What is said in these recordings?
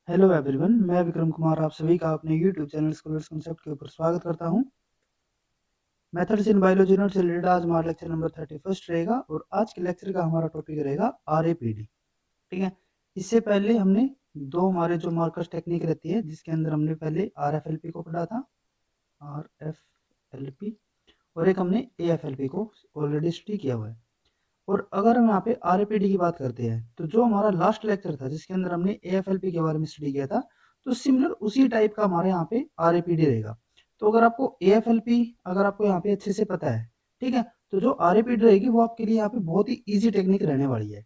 Hello everyone, मैं विक्रम कुमार आप सभी का अपने यूट्यूब चैनल स्कूलर्स कॉन्सेप्ट के ऊपर स्वागत करता हूं। मेथड्स इन बायोलॉजी नोट से रिलेटेड आज हमारा लेक्चर नंबर 31 रहेगा और आज के लेक्चर का हमारा टॉपिक रहेगा आरएपीडी। ठीक है, इससे पहले हमने दो हमारे जो मार्कर्स टेक्निक रहती है जिसके अंदर हमने पहले आरएफएलपी को पढ़ा था, आरएफएलपी, और एक हमने एएफएलपी को ऑलरेडी स्टडी किया हुआ है। और अगर हम यहाँ पे आरएपीडी की बात करते हैं तो जो हमारा लास्ट लेक्चर था जिसके अंदर हमने एएफएलपी के बारे में स्टडी किया था, तो सिमिलर उसी टाइप का हमारे यहाँ पे आरएपीडी रहेगा। तो अगर आपको एएफएलपी अगर आपको यहाँ पे अच्छे से पता है, ठीक है, तो जो आरएपीडी रहेगी वो आपके लिए यहाँ पे बहुत ही ईजी टेक्निक रहने वाली है।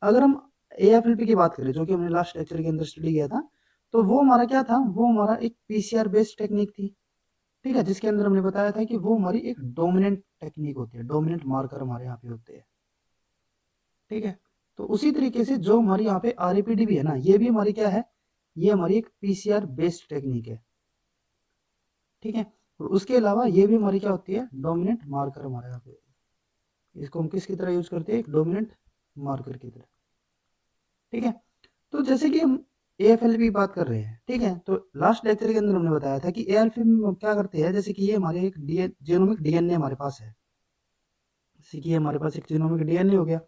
अगर हम एएफएलपी की बात करें जो कि हमने लास्ट लेक्चर के अंदर स्टडी किया था, तो वो हमारा क्या था, वो हमारा एक पीसीआर बेस्ड टेक्निक थी। ठीक है, जिसके अंदर हमने बताया था कि वो हमारी एक डोमिनेंट टेक्निक होती है, डोमिनेंट मार्कर हमारे यहाँ पे होते हैं। ठीक है, तो उसी तरीके से जो हमारी यहाँ पे आरएपीडी भी है ना, ये भी हमारी क्या है, ये हमारी एक पीसीआर बेस्ड टेक्निक है। ठीक है, और उसके अलावा ये भी हमारी क्या होती है, डोमिनेंट मार्कर हमारे यहाँ पे, इसको हम किसकी तरह यूज करते हैं, एक डोमिनेंट मार्कर की तरह। ठीक है, तो जैसे कि हम एएफएलपी की बात कर रहे हैं, ठीक है, तो लास्ट लेक्चर के अंदर हमने बताया था कि एएफएलपी में हम क्या करते हैं, जैसे कि ये हमारे एक जीनोमिक डीएनए हमारे पास है, जैसे कि हमारे पास एक जीनोमिक डीएनए हो गया,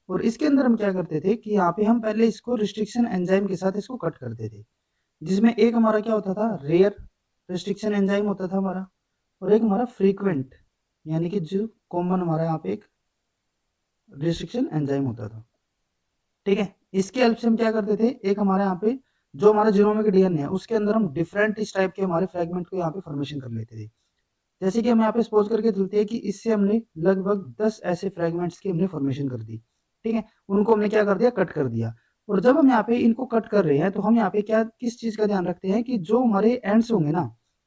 और इसके अंदर हम क्या करते थे कि यहाँ पे हम पहले इसको रिस्ट्रिक्शन एंजाइम के साथ इसको कट करते थे, जिसमें एक हमारा क्या होता था, रेयर रिस्ट्रिक्शन एंजाइम होता था हमारा, और एक हमारा फ्रीक्वेंट यानी कि जो कॉमन हमारा यहाँ पे एक रिस्ट्रिक्शन एंजाइम होता था। ठीक है, इसके हेल्प से हम क्या करते थे, एक हमारे यहाँ पे जो हमारा जीनोमिक डीएनए है उसके अंदर हम डिफरेंट इस टाइप के हमारे फ्रेगमेंट को यहाँ पे फॉर्मेशन कर लेते थे। जैसे कि हम यहाँ पे सपोज करके चलते हैं कि इससे हमने लगभग 10 ऐसे फ्रेगमेंट्स की हमने फॉर्मेशन कर दी। ठीक है, उनको हमने क्या कर दिया, कट कर दिया। और जब हम यहाँ पे इनको कट कर रहे हैं तो हम यहाँ पे क्या किस चीज का ध्यान रखते हैं कि जो हमारे एंड्स होंगे ना,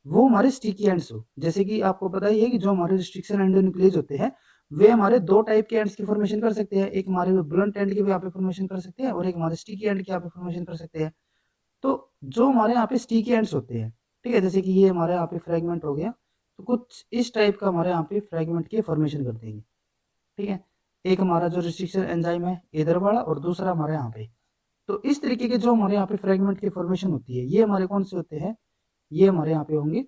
वो हमारे स्टिकी एंड्स हो। जैसे कि आपको पता ही है कि जो हमारे रिस्ट्रिक्शन एंडोन्यूक्लियस होते हैं वे हमारे दो टाइप के एंड्स की फॉर्मेशन कर सकते हैं, एक हमारे ब्लंट एंड की भी यहाँ पे फॉर्मेशन कर सकते हैं और एक हमारे स्टिकी एंड की यहाँ पे फॉर्मेशन कर सकते हैं। तो जो हमारे यहाँ पे स्टिकी एंड्स होते हैं, ठीक है, जैसे कि ये हमारे यहाँ पे फ्रेगमेंट हो गया, तो कुछ इस टाइप का हमारे यहाँ पे फ्रेगमेंट की फॉर्मेशन कर देंगे। ठीक है, एक हमारा जो रिस्ट्रिक्शन एंजाइम है इधर वाला और दूसरा हमारे यहाँ पे, तो इस तरीके के जो हमारे यहाँ पे फ्रेगमेंट की फॉर्मेशन होती है ये हमारे कौन से होते हैं, ये हमारे यहाँ पे होंगे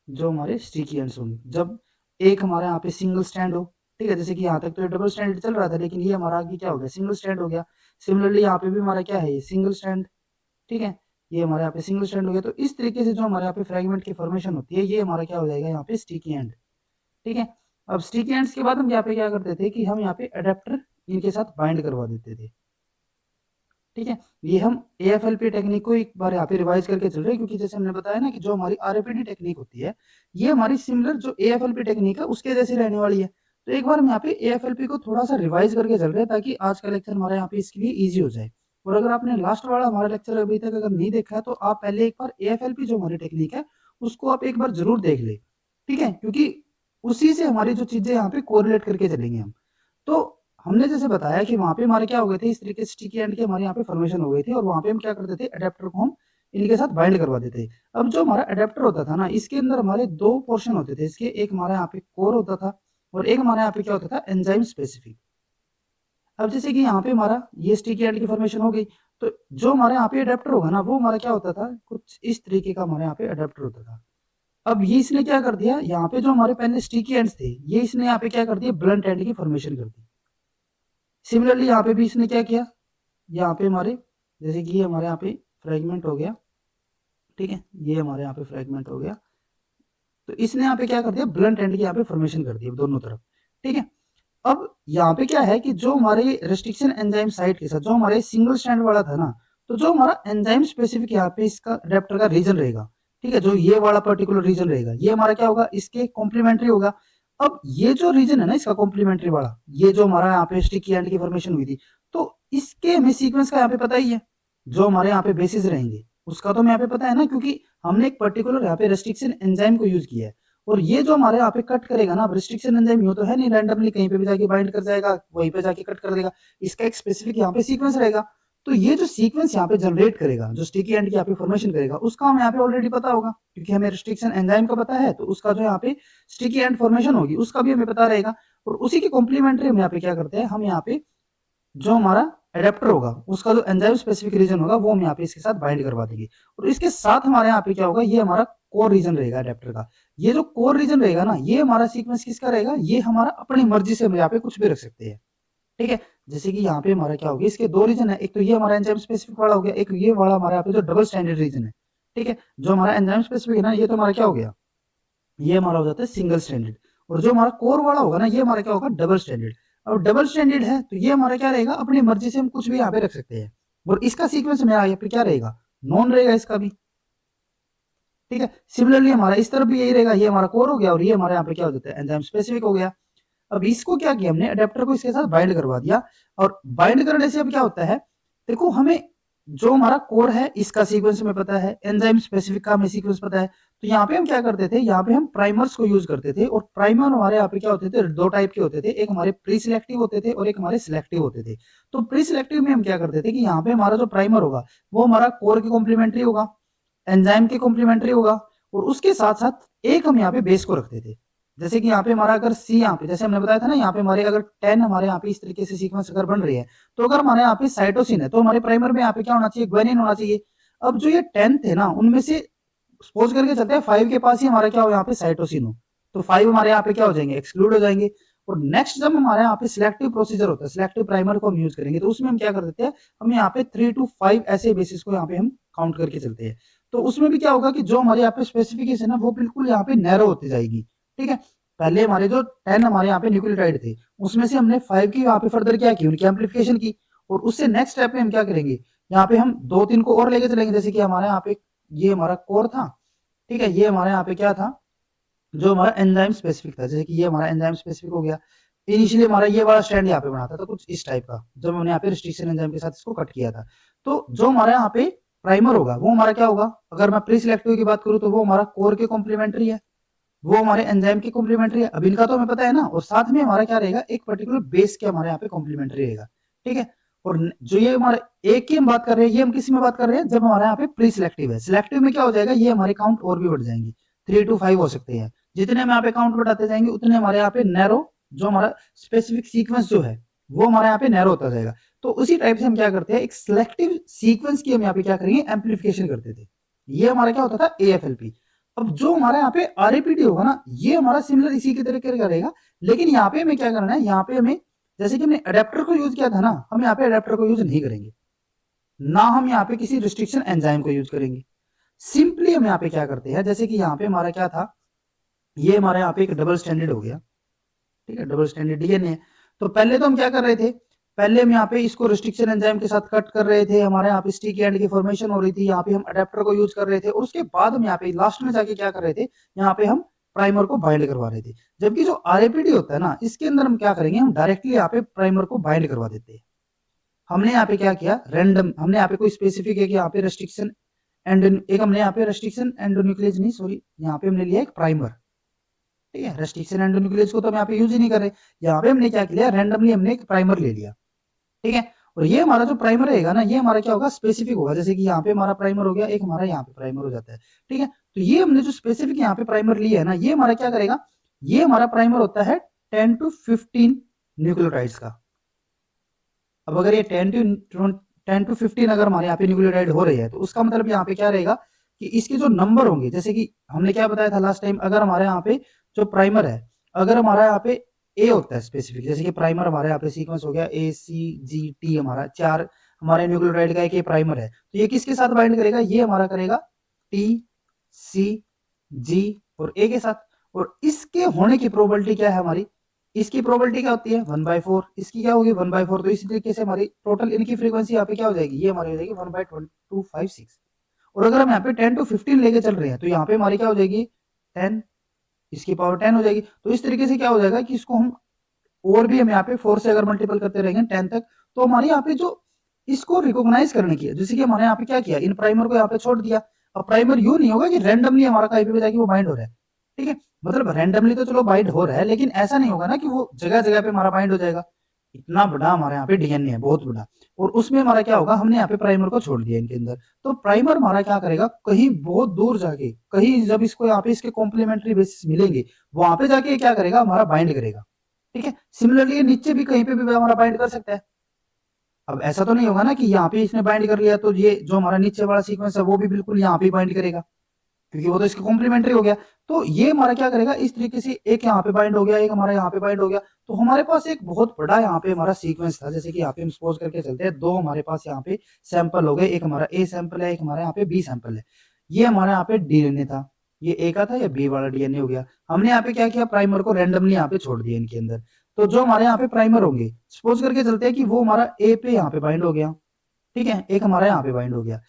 जो हमारे स्टिकी एंड्स होंगे। जब एक हमारे यहाँ पे सिंगल स्टैंड हो, ठीक है, जैसे कि यहाँ तक तो ये डबल स्टैंड चल रहा था लेकिन ये हमारा आगे क्या हो गया, सिंगल स्टैंड हो गया। सिमिलरली यहाँ पे भी हमारा क्या है, ये सिंगल स्टैंड। ठीक है, ये हमारे यहाँ पे सिंगल स्टैंड हो गया। तो इस तरीके से जो हमारे यहाँ पे फ्रेगमेंट की फॉर्मेशन होती है ये हमारा क्या हो जाएगा, यहाँ पे स्टिकी एंड। ठीक है, अब स्टिकी एंड्स के बाद हम यहाँ पे क्या करते थे कि हम यहाँ पे अडेप्टर इनके साथ बाइंड करवा देते थे। ठीक है, ये हम एएफएलपी टेक्निक को एक बार यहाँ पे रिवाइज करके चल रहे हैं, क्योंकि जैसे हमने बताया ना कि जो हमारी आरएपीडी टेक्निक होती है ये हमारी सिमिलर जो एएफएलपी टेक्निक है उसके जैसी रहने वाली है। तो एक बार हम यहाँ पे एएफएलपी को थोड़ा सा रिवाइज करके चल रहे हैं ताकि आज का लेक्चर हमारे यहाँ पे इसके लिए ईजी हो जाए। और अगर आपने लास्ट वाला हमारा लेक्चर अभी तक अगर नहीं देखा है तो आप पहले एक बार एएफएलपी जो हमारी टेक्निक है उसको आप एक बार जरूर देख ले। ठीक है, क्योंकि उसी से हमारी जो चीजें यहाँ पे कोरिलेट करके चलेंगे हम। तो हमने जैसे बताया कि वहां पे हमारे क्या हो गए थे, इस तरीके से स्टिकी एंड के हमारे यहाँ पे फॉर्मेशन हो गई थी और वहां पे हम क्या करते थे, अडेप्टर को हम इनके साथ बाइंड करवा देते थे। अब जो हमारा अडेप्टर होता था ना, इसके अंदर हमारे दो पोर्शन होते थे इसके, एक हमारे यहाँ पे कोर होता था और एक हमारे यहाँ पे क्या होता था, एंजाइम स्पेसिफिक। अब जैसे कि यहाँ पे हमारा ये स्टिकी एंड की फॉर्मेशन हो गई, तो जो हमारे यहाँ पे अडेप्टर होगा ना वो हमारा क्या होता था, कुछ इस तरीके का हमारे यहाँ पे अडेप्टर होता था। अब ये इसने क्या कर दिया, यहाँ पे जो हमारे पहले स्टिकी एंड्स थे ये इसने यहाँ पे क्या कर दिया, ब्लंट एंड की फॉर्मेशन कर दी। सिमिलरली यहाँ पे भी इसने क्या किया, यहाँ पे हमारे जैसे कि ये हमारे यहाँ पे फ्रेगमेंट हो गया, ठीक है, ये हमारे यहाँ पे फ्रेगमेंट हो गया, तो इसने यहाँ पे क्या कर दिया, ब्लंट एंड की यहाँ पे फॉर्मेशन कर दी दोनों तरफ। ठीक है, अब यहाँ पे क्या है कि जो हमारे रेस्ट्रिक्शन एंजाइम साइट के साथ जो हमारे सिंगल स्टैंड वाला था ना, तो जो हमारा एंजाइम स्पेसिफिक यहाँ पे इसका अडेप्टर का रीजन रहेगा, ठीक है, जो ये वाला पर्टिकुलर रीजन रहेगा ये हमारा क्या होगा, इसके कॉम्प्लीमेंट्री होगा। अब ये जो रीजन है ना इसका कॉम्प्लीमेंट्री वाला, ये जो हमारा यहाँ पे स्टिकी एंड की फॉर्मेशन हुई थी, तो इसके हमें सीक्वेंस का यहाँ पे पता ही है, जो हमारे यहाँ पे बेसिस रहेंगे उसका तो हमें यहाँ पे पता है ना, क्योंकि हमने एक पर्टिकुलर यहाँ पे रेस्ट्रिक्शन एंजाइम को यूज किया है। और ये जो हमारे यहाँ पे कट करेगा ना, रिस्ट्रिक्शन एंजाइम यूं तो है नहीं रैंडमली कहीं पे भी जाके बाइंड कर जाएगा, वहीं पे जाके कट कर देगा, इसका एक स्पेसिफिक यहाँ पे सीक्वेंस रहेगा। तो ये जो सीक्वेंस यहाँ पे जनरेट करेगा, जो स्टिकी एंड की यहाँ पे फॉर्मेशन करेगा, उसका हमें यहाँ पे ऑलरेडी पता होगा, क्योंकि हमें रिस्ट्रिक्शन एंजाइम का पता है, तो उसका जो यहाँ पे स्टिकी एंड फॉर्मेशन होगी उसका भी हमें पता रहेगा। और उसी के कॉम्प्लीमेंट्री हम यहाँ पे क्या करते हैं, हम यहाँ पे जो हमारा एडेप्टर होगा, उसका जो एंजाइम स्पेसिफिक रीजन होगा वो हम यहाँ पे इसके साथ बाइंड करवा देंगे। और इसके साथ हमारे यहाँ पे क्या होगा, ये हमारा कोर रीजन रहेगा एडेप्टर का। ये जो कोर रीजन रहेगा ना, ये हमारा सीक्वेंस किसका रहेगा, ये हमारा अपनी मर्जी से हम यहाँ पे कुछ भी रख सकते हैं। ठीक है, जैसे कि यहाँ पे हमारा क्या हो गया, इसके दो रीजन है, एक तो ये हमारा एंजाइम स्पेसिफिक वाला हो गया, एक ये वाला हमारा यहाँ पे जो डबल स्टैंडर्ड रीजन है। ठीक है, जो हमारा एंजाइम स्पेसिफिक है ना, ये तो हमारा क्या हो गया, ये हमारा हो जाता है सिंगल स्टैंडर्ड। और जो हमारा कोर वाला होगा ना, ये हमारा क्या होगा, डबल स्टैंडर्ड। और डबल स्टैंडर्ड है तो ये हमारा क्या रहेगा, अपनी मर्जी से हम कुछ भी यहाँ पे रख सकते हैं। और इसका सीक्वेंस में यहाँ पे क्या रहेगा, नॉन रहेगा इसका भी। ठीक है, सिमिलरली हमारा इस तरफ भी यही रहेगा, ये हमारा कोर हो गया और ये हमारे यहाँ पे क्या हो जाता है, एंजाइम स्पेसिफिक हो गया। अब इसको क्या किया हमने, अडेप्टर को इसके साथ बाइंड करवा दिया। और बाइंड करने से अब क्या होता है, देखो हमें जो हमारा कोड है इसका सीक्वेंस हमें पता है, एंजाइम स्पेसिफिक का हमें सीक्वेंस पता है। तो यहाँ पे हम क्या करते थे, यहाँ पे हम प्राइमर्स को यूज करते थे। और प्राइमर हमारे यहाँ पे क्या होते थे, दो टाइप के होते थे, एक हमारे प्री सिलेक्टिव होते थे और एक हमारे सिलेक्टिव होते थे। तो प्री सिलेक्टिव में हम क्या करते थे कि यहाँ पे हमारा जो प्राइमर होगा वो हमारा कोर के कॉम्प्लीमेंट्री होगा, एंजाइम के कॉम्प्लीमेंट्री होगा, और उसके साथ साथ एक हम यहाँ पे बेस को रखते थे। जैसे कि यहाँ पे हमारा अगर सी, यहाँ पे जैसे हमने बताया था ना, यहाँ पे हमारे अगर 10 हमारे यहाँ पे इस तरीके से सीक्वेंस अगर बन रही है, तो अगर हमारे यहाँ पे साइटोसिन है तो हमारे प्राइमर में यहाँ पे क्या होना चाहिए, ग्वानिन होना चाहिए। अब जो ये 10 थे ना, उनमें से सपोज करके चलते हैं 5 के पास ही हमारा क्या हो, यहाँ पे साइटोसिन हो, तो 5 हमारे यहाँ पे क्या हो जाएंगे, एक्सक्लूड हो जाएंगे। और नेक्स्ट जब हमारे यहाँ पे सिलेक्टिव प्रोसीजर होता है, सिलेक्टिव प्राइमर को हम यूज करेंगे, तो उसमें हम क्या कर देते हैं, हम यहाँ पे 3 to 5 ऐसे बेसिस को यहाँ पे हम काउंट करके चलते हैं। तो उसमें भी क्या होगा कि जो हमारे यहाँ पे स्पेसिफिकेशन है वो बिल्कुल यहाँ पे नैरो होती जाएगी। ठीक है, पहले हमारे जो 10 हमारे यहाँ पे न्यूक्लियोटाइड थे, उसमें से हमने 5 की यहाँ पे फर्दर क्या की, उनकी एम्पलीफिकेशन की। और उससे नेक्स्ट स्टेप में हम क्या करेंगे, यहाँ पे हम 2-3 को और लेके चलेंगे। जैसे कि हमारे यहाँ पे ये हमारा कोर था, ठीक है, ये हमारे यहाँ पे क्या था, जो हमारा एंजाइम स्पेसिफिक था, जैसे कि ये हमारा एंजाइम स्पेसिफिक हो गया। इनिशियली हमारा ये वाला स्टैंड यहाँ पे बना था, तो कुछ इस टाइप का, जब हमने यहाँ पे रिस्ट्रिक्शन एंजाइम के साथ इसको कट किया था। तो जो हमारा यहाँ पे प्राइमर होगा वो हमारा क्या होगा, अगर मैं प्री सिलेक्टिव की बात करूँ तो वो हमारा कोर के कॉम्प्लीमेंट्री है, वो हमारे एंजाइम की कॉम्प्लीमेंट्री है। अब इनका तो हमें पता है ना, और साथ में हमारा क्या रहेगा, एक पर्टिकुलर बेस के हमारे यहाँ पे कॉम्प्लीमेंट्री रहेगा। ठीक है, और जो ये हमारे एक की हम बात कर रहे हैं, ये हम किसी में बात कर रहे हैं, जब हमारे यहाँ पे प्री सिलेक्टिव है। सिलेक्टिव में क्या हो जाएगा, ये हमारे काउंट और भी बढ़ जाएंगे, 3 to 5 हो सकते हैं। जितने हम यहाँ पे काउंट बढ़ाते जाएंगे उतने हमारे यहाँ पे नैरो, जो हमारा स्पेसिफिक सीक्वेंस जो है वो हमारे यहाँ पे नैरो होता जाएगा। तो उसी टाइप से हम क्या करते हैं, एक सिलेक्टिव सीक्वेंस की हम यहाँ पे क्या करेंगे, एम्पलीफिकेशन करते थे। ये हमारा क्या होता था, AFLP। अब जो हमारा यहाँ पे RAPD होगा ना, ये हमारा सिमिलर इसी के तरीके का रहेगा। लेकिन यहाँ पे हमें क्या करना है, यहाँ पे हमें जैसे कि हमने अडेप्टर को यूज किया था ना, हम यहाँ पे अडेप्टर को यूज नहीं करेंगे, ना हम यहाँ पे किसी रिस्ट्रिक्शन एंजाइम को यूज करेंगे। सिंपली हम यहाँ पे क्या करते हैं, जैसे कि यहाँ पे हमारा क्या था, ये हमारा यहाँ पे एक डबल स्टैंडर्ड हो गया। ठीक है, डबल स्टैंडर्ड DNA है। तो पहले तो हम क्या कर रहे थे, पहले हम यहाँ पे इसको रिस्ट्रिक्शन एंजाइम के साथ कट कर रहे थे, हमारे यहाँ पे स्टिकी एंड की फॉर्मेशन हो रही थी, यहाँ पे हम अडेप्टर को यूज कर रहे थे, और उसके बाद हम यहाँ पे लास्ट में जाके क्या कर रहे थे, यहाँ पे हम प्राइमर को बाइंड करवा रहे थे। जबकि जो RAPD होता है ना, इसके अंदर हम क्या करेंगे, हम डायरेक्टली यहाँ पे प्राइमर को बाइंड करवा देते हैं। हमने यहाँ पे क्या किया, रैंडम, हमने यहाँ पे कोई स्पेसिफिक है कि यहाँ पे रेस्ट्रिक्शन एंड, एक हमने यहाँ पे रेस्ट्रिक्शन एंडोन्यूक्लियस नहीं, सॉरी, यहाँ पे हमने लिया एक प्राइमर। ठीक है, रेस्ट्रिक्शन एंडोन्यूक्लियस को तो हम यहाँ पे यूज ही नहीं कर रहे, यहाँ पे हमने क्या किया, रैंडमली हमने एक प्राइमर ले लिया। ठीक है, और ये हमारा जो प्राइमर रहेगा ना, ये हमारा क्या होगा, स्पेसिफिक होगा। जैसे कि यहाँ पे हमारा प्राइमर हो गया, एक हमारा यहाँ पे प्राइमर हो जाता है। ठीक है, तो ये हमने जो स्पेसिफिक यहाँ पे प्राइमर लिया है ना, ये हमारा क्या करेगा, ये हमारा प्राइमर होता है 10 to 15 न्यूक्लियोटाइड्स का। अब अगर ये 10 to 15 अगर हमारे यहाँ पे न्यूक्लियोटाइड हो रही है, तो उसका मतलब यहाँ पे क्या रहेगा कि इसके जो नंबर होंगे, जैसे कि हमने क्या बताया था लास्ट टाइम, अगर हमारे यहाँ पे जो प्राइमर है, अगर हमारा यहाँ पे ए होता है स्पेसिफिक, जैसे कि प्राइमर हमारे यहाँ पे सीक्वेंस हो गया ACGT, हमारा 4 हमारे न्यूक्लियोटाइड का एक प्राइमर है, तो ये किसके साथ बाइंड करेगा, ये हमारा करेगा TCG और A के साथ। और इसके होने की प्रोबेबिलिटी क्या है हमारी, इसकी प्रोबेबिलिटी क्या होती है, 1/4, इसकी क्या होगी 1/4। तो इसी तरीके से हमारी टोटल इनकी फ्रीक्वेंसी यहाँ पे क्या हो जाएगी, ये हमारी हो जाएगी 1/256। और अगर हम यहाँ पे 10 to 15 लेके चल रहे हैं, तो यहाँ पे हमारी क्या हो जाएगी 10, इसकी पावर 10 हो जाएगी। तो इस तरीके से क्या हो जाएगा कि इसको हम और भी हम यहाँ पे 4 से अगर मल्टीपल करते रहेंगे 10 तक, तो हमारे यहाँ पे जो इसको रिकॉग्नाइज करने की है, जैसे कि हमारे यहाँ पे क्या किया, इन प्राइमर को यहाँ पे छोड़ दिया। अब प्राइमर यूं नहीं होगा कि रैंडमली हमारा कहीं पे जाके वो बाइंड हो रहा है। ठीक है, मतलब रैंडमली तो चलो बाइंड हो रहा है, लेकिन ऐसा नहीं होगा ना कि वो जगह जगह पे हमारा बाइंड हो जाएगा। इतना बड़ा हमारे यहाँ पे DNA है, बहुत बड़ा, और उसमें हमारा क्या होगा, हमने यहाँ पे प्राइमर को छोड़ दिया इनके अंदर। तो प्राइमर हमारा क्या करेगा, कहीं बहुत दूर जाके, कहीं जब इसको यहाँ पे इसके कॉम्प्लीमेंट्री बेसिस मिलेंगे, वहां पे जाके क्या करेगा, हमारा बाइंड करेगा। ठीक है, सिमिलरली नीचे भी कहीं पे भी हमारा बाइंड कर सकता है। अब ऐसा तो नहीं होगा ना कि यहाँ पे इसने बाइंड कर लिया तो ये जो हमारा नीचे वाला सीक्वेंस है वो भी बिल्कुल यहाँ पे बाइंड करेगा, क्योंकि वो तो इसके कॉम्प्लीमेंट्री हो गया। तो ये हमारा क्या करेगा, इस तरीके से एक यहाँ पे बाइंड हो गया, एक हमारा यहाँ पे बाइंड हो गया। तो हमारे पास एक बहुत बड़ा यहाँ पे हमारा सीक्वेंस था, जैसे कि यहाँ पे हम सपोज करके चलते हैं, दो हमारे पास यहाँ पे सैंपल हो गए, एक हमारा ए सैंपल है, एक हमारा यहाँ पे बी सैंपल है। ये हमारा यहाँ पे डीएनए था, ये ए का था, या बी वाला डीएनए हो गया। हमने यहाँ पे क्या किया, प्राइमर को रैंडमली यहाँ पे छोड़ दिया इनके अंदर। तो जो हमारे यहाँ पे प्राइमर होंगे, सपोज करके चलते हैं कि वो हमारा ए पे यहाँ पे बाइंड हो गया, ठीक है, एक हमारा यहाँ पे बाइंड हो गया।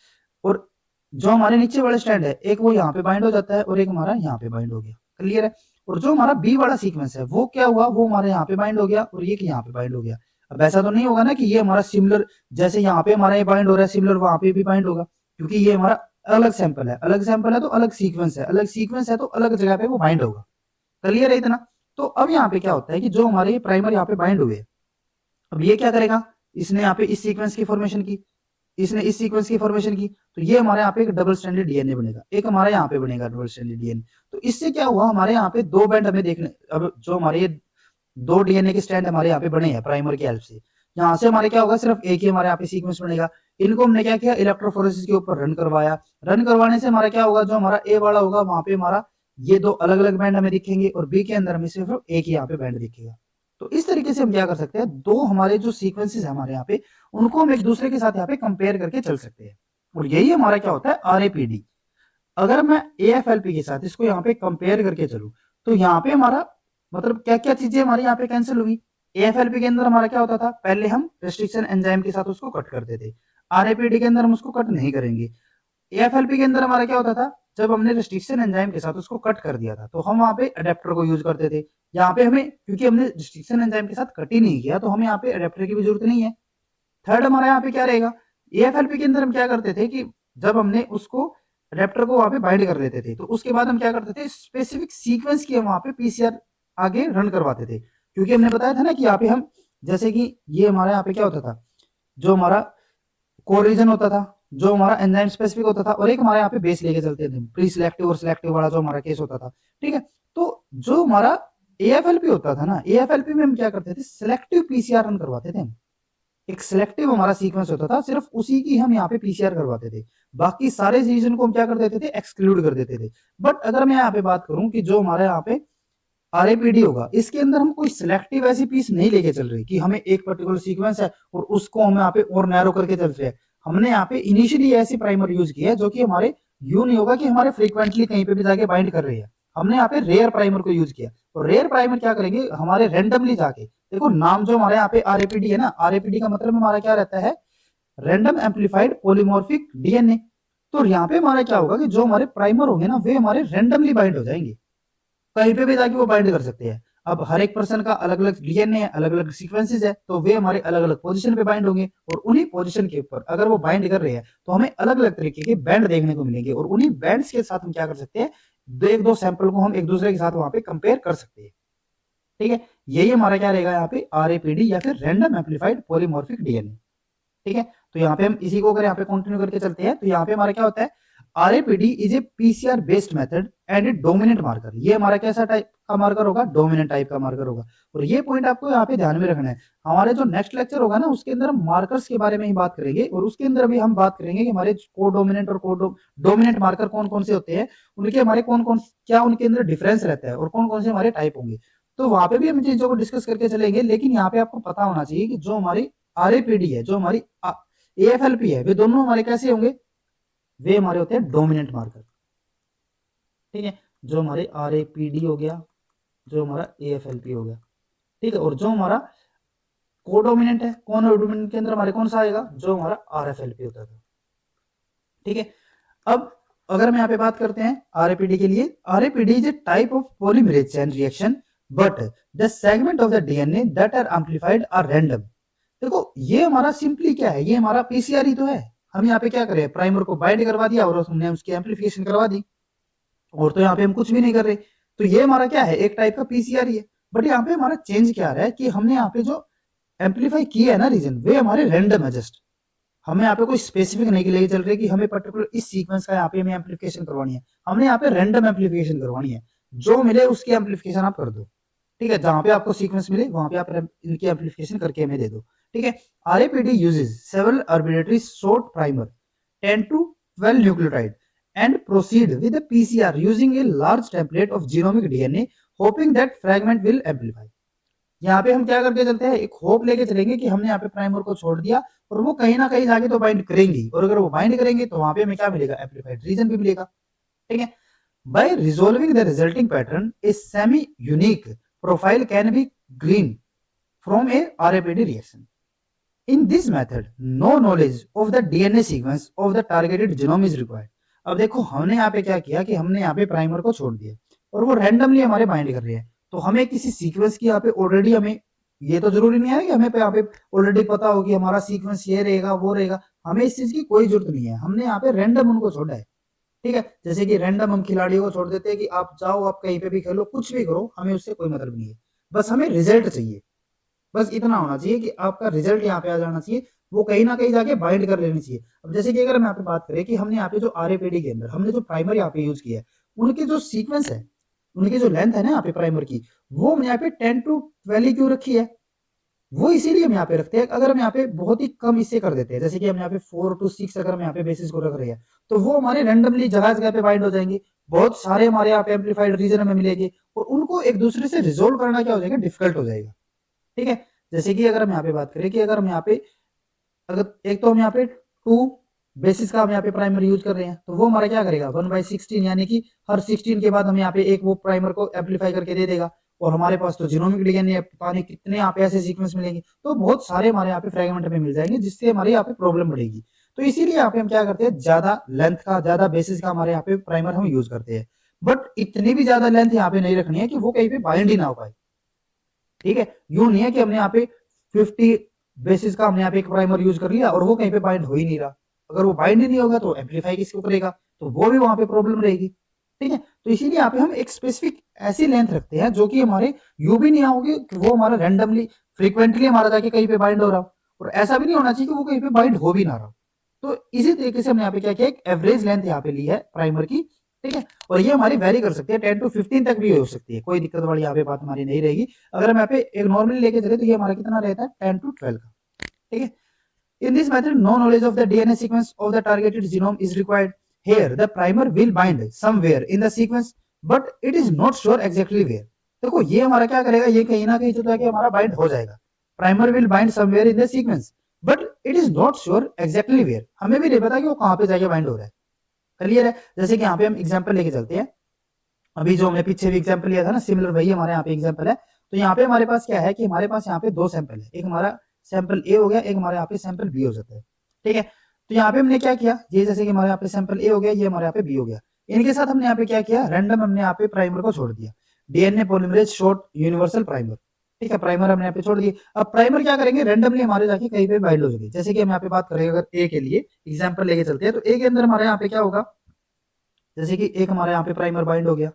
और जो हमारे नीचे वाले स्टैंड है, एक वो यहाँ पे बाइंड हो जाता है और एक हमारा यहाँ पे बाइंड हो गया, क्लियर है। और जो हमारा बी वाला सीक्वेंस है वो क्या हुआ, वो हमारे यहाँ पे बाइंड हो गया और ये यहाँ पे बाइंड हो गया। अब ऐसा तो नहीं होगा ना कि ये हमारा सिमिलर, जैसे यहाँ पे हमारा ये बाइंड हो रहा है, सिमिलर वहां पे भी बाइंड होगा, क्योंकि ये हमारा अलग सैंपल है, अलग सैंपल है तो अलग सीक्वेंस है, अलग सीक्वेंस है तो अलग जगह पे वो बाइंड होगा, क्लियर है इतना। तो अब यहाँ पे क्या होता है कि जो हमारे प्राइमर यहाँ पे बाइंड हुए, अब ये क्या करेगा, इसने यहाँ पे इस सीक्वेंस की फॉर्मेशन की, इसने इस सीक्वेंस की फॉर्मेशन की, तो ये हमारे यहाँ पे एक डबल स्टैंडर्ड डीएनए बनेगा, एक हमारे यहाँ पे बनेगा डबल स्टैंडर्ड डीएनए। तो इससे क्या हुआ, हमारे यहाँ पे दो बैंड हमें देखने, अब जो हमारे ये दो डीएनए के स्टैंड हमारे यहाँ पे बने हैं प्राइमर की हेल्प से, यहाँ से हमारे क्या होगा, सिर्फ एक ही हमारे यहाँ पे सीक्वेंस बनेगा। इनको हमने क्या किया, इलेक्ट्रोफोरेसिस के ऊपर रन करवाया, रन करवाने से हमारा क्या होगा, जो हमारा ए वाला होगा वहां पे हमारा ये दो अलग अलग बैंड हमें दिखेंगे और बी के अंदर हमें सिर्फ एक ही यहाँ पे बैंड दिखेगा। तो इस तरीके से हम क्या कर सकते हैं, दो हमारे जो सीक्वेंसेस है हमारे यहाँ पे, उनको हम एक दूसरे के साथ यहाँ पे कंपेयर करके चल सकते हैं। और यही हमारा क्या होता है, आरएपीडी। अगर मैं एएफएलपी के साथ इसको यहाँ पे कंपेयर करके चलूं, तो यहाँ पे हमारा मतलब क्या क्या चीजें हमारी यहाँ पे कैंसिल हुई। एएफएलपी के अंदर हमारा क्या होता था, पहले हम रेस्ट्रिक्शन एंजाइम के साथ उसको कट करते थे, आरएपीडी के अंदर हम उसको कट नहीं करेंगे। एएफएलपी के अंदर हमारा क्या होता था, जब हमने रेस्ट्रिक्शन एंजाइम के साथ उसको कट कर दिया था तो हम वहां पे अडेप्टर को यूज करते थे। यहाँ पे हमें, क्योंकि हमने रेस्ट्रिक्शन एंजाइम के साथ कट ही नहीं किया, तो हमें यहाँ पे अडेप्टर की भी जरूरत नहीं है। थर्ड हमारा यहाँ पे क्या रहेगा, एएफएलपी के अंदर हम क्या करते थे कि जब हमने उसको अडेप्टर को वहां पे बाइंड कर देते थे, तो उसके बाद हम क्या करते थे, स्पेसिफिक सीक्वेंस की हम वहां पे पीसीआर आगे रन करवाते थे। क्योंकि हमने बताया था ना कि यहाँ पे हम, जैसे कि ये हमारा यहाँ पे क्या होता था, जो हमारा कोर रीजन होता था, जो हमारा एंजाइम स्पेसिफिक होता था, और एक हमारे यहाँ पे बेस लेके चलते थे, प्री सिलेक्टिव और सिलेक्टिव वाला जो हमारा केस होता था, ठीक है। तो जो हमारा एएफएलपी होता था ना, एएफएलपी में हम क्या करते थे, सिलेक्टिव पीसीआर रन करवाते थे हम। एक सिलेक्टिव हमारा सीक्वेंस होता था, सिर्फ उसी की हम यहाँ पे पीसीआर करवाते थे, बाकी सारे रीजन को हम क्या कर देते थे, एक्सक्लूड कर देते थे। बट अगर मैं यहाँ पे बात करूं कि जो हमारे यहाँ पे आरएपीडी होगा, इसके अंदर हम कोई सिलेक्टिव ऐसी पीस नहीं लेके चल रहे कि हमें एक पर्टिकुलर सीक्वेंस है और उसको हम यहाँ पे और नैरो करके चल रहे हैं। हमने यहाँ पे इनिशियली ऐसी प्राइमर यूज की है जो कि हमारे यू नहीं होगा कि हमारे फ्रीक्वेंटली कहीं पे भी जाके बाइंड कर रही है। हमने यहाँ पे रेयर प्राइमर को यूज किया, और रेयर प्राइमर क्या करेंगे, हमारे रेंडमली जाके, देखो नाम जो हमारे यहाँ पे आरएपीडी है ना, आरएपीडी का मतलब हमारा क्या रहता है, रैंडम एम्पलीफाइड पॉलीमॉर्फिक डीएनए। तो यहाँ पे हमारा क्या होगा कि जो हमारे प्राइमर होंगे ना, वे हमारे रेंडमली बाइंड हो जाएंगे, कहीं पे भी जाके वो बाइंड कर सकते हैं। अब हर एक पर्सन का अलग अलग डीएनए है, अलग अलग सीक्वेंसेस है, तो वे हमारे अलग अलग पोजीशन पे बाइंड होंगे, और उन्हीं पोजीशन के ऊपर अगर वो बाइंड कर रहे हैं तो हमें अलग अलग तरीके के बैंड देखने को मिलेंगे, और उन्हीं बैंड्स के साथ हम क्या कर सकते हैं, एक दो सैंपल को हम एक दूसरे के साथ वहां पे कंपेयर कर सकते हैं, ठीक है। यही हमारा क्या रहेगा यहाँ पे, आरएपीडी या फिर रैंडम एम्पलीफाइड पॉलीमॉर्फिक डीएनए, ठीक है। तो यहाँ पे हम इसी को अगर यहाँ पे कंटिन्यू करके चलते हैं, तो यहाँ पे हमारा क्या होता है, RAPD is a PCR based method and a dominant marker. ये हमारा कैसा टाइप का मार्कर होगा, डोमिनेंट टाइप का मार्कर होगा। और ये पॉइंट आपको यहाँ पे ध्यान में रखना है। हमारे जो नेक्स्ट लेक्चर होगा ना, उसके अंदर हम मार्कर्स के बारे में ही बात करेंगे, और उसके अंदर भी हम बात करेंगे कि हमारे को डोमिनेंट और को डोमिनेंट मार्कर कौन कौन से होते हैं, उनके हमारे कौन कौन, क्या उनके अंदर डिफरेंस रहता है, और कौन कौन से हमारे टाइप होंगे। तो वहां पे भी हम चीजों को डिस्कस करके चलेंगे। लेकिन यहाँ पे आपको पता होना चाहिए कि जो हमारी आरएपीडी है, जो हमारी एएफएलपी है, वे दोनों हमारे कैसे होंगे, वे हमारे होते हैं डोमिनेंट मार्कर, ठीक है। जो हमारे आरएपीडी हो गया, जो हमारा एएफएलपी हो गया, ठीक है। और जो हमारा कोडोमिनेंट है, कोडोमिनेंट के अंदर हमारे कौन सा आएगा, जो हमारा आरएफएलपी होता था, ठीक है। अब अगर हम यहाँ पे बात करते हैं आरएपीडी के लिए, RAPD is a type of polymerase chain reaction, but the segment of the DNA that are amplified are random. देखो ये हमारा सिंपली क्या है, ये हमारा पीसीआर ही तो है। हम यहाँ पे क्या करें, प्राइमर को बाइंड करवा दिया और हमने उसकी एम्पलीफिकेशन करवा दी, और तो यहाँ पे हम कुछ भी नहीं कर रहे। तो ये हमारा क्या है, एक टाइप का पीसीआर ही है। बट यहाँ पे हमारा चेंज क्या रहा है कि हमने यहाँ पे जो एम्पलीफाई किया है ना रीजन, वे हमारे रैंडम है जस्ट। हमें यहाँ पे कोई स्पेसिफिक नहीं लेके चल रहे कि हमें पर्टिकुलर इस सीक्वेंस का यहाँ पे हमें एम्पलीफिकेशन करवानी है। हमने यहाँ पे रैंडम एम्पलीफिकेशन करवानी है, जो मिले उसकी एम्पलीफिकेशन आप कर दो, ठीक है, जहां पे आपको सीक्वेंस मिले वहां पे आप इनकी एम्पलीफिकेशन करके हमें दे दो। ठीक है, RAPD uses several arbitrary short primer 10 to 12 nucleotide and proceed with the PCR using a large template of genomic DNA, hoping that fragment will amplify। यहाँ पे हम क्या करके चलते हैं, एक होप लेके चलेंगे कि हमने यहाँ पे प्राइमर को छोड़ दिया और वो कहीं ना कहीं जाके तो बाइंड करेंगी, और अगर वो बाइंड करेंगे तो वहां पे हमें क्या मिलेगा, एम्पलीफाइड रीजन भी मिलेगा। ठीक है, by resolving the resulting pattern a semi unique profile can be gleaned from a RAPD reaction। In this method no knowledge of the DNA sequence of the targeted genome is required। अब देखो हमने यहाँ पे क्या किया कि हमने यहाँ पे प्राइमर को छोड़ दिया और वो रैंडमली हमारे बाइंड कर रहे हैं, तो हमें किसी सीक्वेंस की यहाँ पे ऑलरेडी हमें ये तो जरूरी नहीं है कि हमें यहाँ पे ऑलरेडी पता हो कि हमारा सीक्वेंस ये रहेगा वो रहेगा, हमें इस चीज की कोई जरूरत नहीं है, हमने यहाँ पे रैंडम उनको छोड़ा है। ठीक है, जैसे कि रैंडम हम खिलाड़ियों को छोड़ देते हैं कि आप जाओ आप कहीं पे भी खेलो कुछ भी करो, हमें उससे कोई मतलब नहीं है, बस हमें रिजल्ट चाहिए, बस इतना होना चाहिए कि आपका रिजल्ट यहाँ पे आ जाना चाहिए, वो कहीं ना कहीं जाके बाइंड कर लेनी चाहिए। अब जैसे कि अगर हम यहाँ पे बात करें कि हमने यहाँ पे जो आरएपीडी के अंदर हमने जो प्राइमर यहाँ पे यूज किया है, उनके जो सीक्वेंस है, उनकी जो लेंथ है ना यहाँ पे प्राइमर की, वो हमने यहाँ पे 10 to 12 क्यों रखी है, वो इसीलिए हम यहाँ पे रखते हैं। अगर हम यहाँ पे बहुत ही कम इससे कर देते हैं, जैसे कि हम यहाँ पे 4 to 6 अगर हम यहाँ पे बेसिस को रख रहे हैं, तो वो हमारे रैंडमली जगह जगह पे बाइंड हो जाएंगे, बहुत सारे हमारे यहाँ पे एम्पलीफाइड रीजन हमें मिलेंगे और उनको एक दूसरे से रिजोल्व करना क्या हो जाएगा, डिफिकल्ट हो जाएगा। ठीक है, जैसे कि अगर हम यहाँ पे बात करें कि अगर हम यहाँ पे अगर एक तो हम यहाँ पे 2 बेसिस का हम यहाँ पे प्राइमर यूज कर रहे हैं, तो वो हमारा क्या करेगा 1/16, यानी कि हर 16 के बाद हम यहाँ पे एक वो प्राइमर को एम्पलीफाई करके दे देगा, और हमारे पास तो जीनोमिक डीएनए पता नहीं कितने यहाँ पे ऐसे सीक्वेंस मिलेंगे, तो बहुत सारे हमारे यहाँ पे फ्रेगमेंट हमें मिल जाएंगे, जिससे हमारे यहाँ पे प्रॉब्लम बढ़ेगी। तो इसीलिए यहाँ पे हम क्या करते हैं, ज्यादा लेंथ का ज्यादा बेसिस का हमारे यहाँ पे प्राइमर हम यूज करते हैं, बट इतनी भी ज्यादा लेंथ यहाँ पे नहीं रखनी है कि वो कहीं पे बाइंड ही ना हो पाए। ठीक है, यूं नहीं है कि हमने यहाँ पे 50 बेसिस का हमने यहाँ पे एक प्राइमर यूज कर लिया और वो कहीं पे बाइंड हो ही नहीं रहा, अगर वो बाइंड ही नहीं होगा तो एम्पलीफाई किसको करेगा, तो वो भी वहां पे प्रॉब्लम रहेगी। ठीक है, तो इसीलिए यहाँ पे हम एक स्पेसिफिक ऐसी लेंथ रखते हैं जो कि हमारे यू भी नहीं होगी कि वो हमारा रैंडमली फ्रीक्वेंटली हमारा जाके कहीं पे बाइंड हो रहा हो, और ऐसा भी नहीं होना चाहिए कि वो कहीं पे बाइंड हो भी ना रहा। तो इसी तरीके से हमने यहाँ पे क्या किया, एक एवरेज लेंथ यहाँ पे ली है प्राइमर की। ठीक है, और ये हमारी वेरी कर सकती है, 10 to 15 तक भी हो सकती है, कोई दिक्कत वाली यहाँ पे बात हमारी नहीं रहेगी। अगर हम यहाँ पे एक नॉर्मली लेके चले तो ये हमारा कितना रहता है, 10 to 12 का। ठीक है, in this method no knowledge of the DNA sequence of the targeted genome is required। here the primer will bind somewhere in the sequence but it is not sure exactly where। देखो ये हमारा क्या करेगा, ये कहीं ना कहीं जो है कि हमारा बाइंड हो जाएगा, primer will bind somewhere in the sequence but it is not sure exactly where, हमें भी नहीं पता कि वो कहाँ पे जाके बाइंड हो रहा है। क्लियर है, जैसे कि यहाँ पे हम एग्जांपल लेके चलते हैं, अभी जो हमने पीछे भी एग्जांपल लिया था ना सिमिलर, वही हमारे यहाँ पे एग्जांपल है। तो यहाँ पे हमारे पास क्या है कि हमारे पास यहाँ पे दो सैंपल है, एक हमारा सैंपल ए हो गया, एक हमारे यहाँ पे सैंपल बी हो जाता है। ठीक है, तो यहाँ पे हमने क्या किया, ये जैसे कि हमारे यहाँ पे सैंपल ए हो गया, ये हमारे यहाँ पे बी हो गया, इनके साथ हमने यहाँ पे क्या किया, रैंडम हमने यहाँ पे प्राइमर को छोड़ दिया, DNA polymerase short universal primer. ठीक है, प्राइमर हमने यहाँ पे छोड़ दिए, अब प्राइमर क्या करेंगे, रैंडमली हमारे जाके कहीं पे बाइंड हो जाएगी। जैसे कि हम यहाँ पे बात करेंगे अगर ए के लिए एग्जाम्पल लेके चलते हैं, तो ए के अंदर हमारे यहाँ पे क्या होगा, जैसे कि एक हमारे यहाँ पे प्राइमर बाइंड हो गया,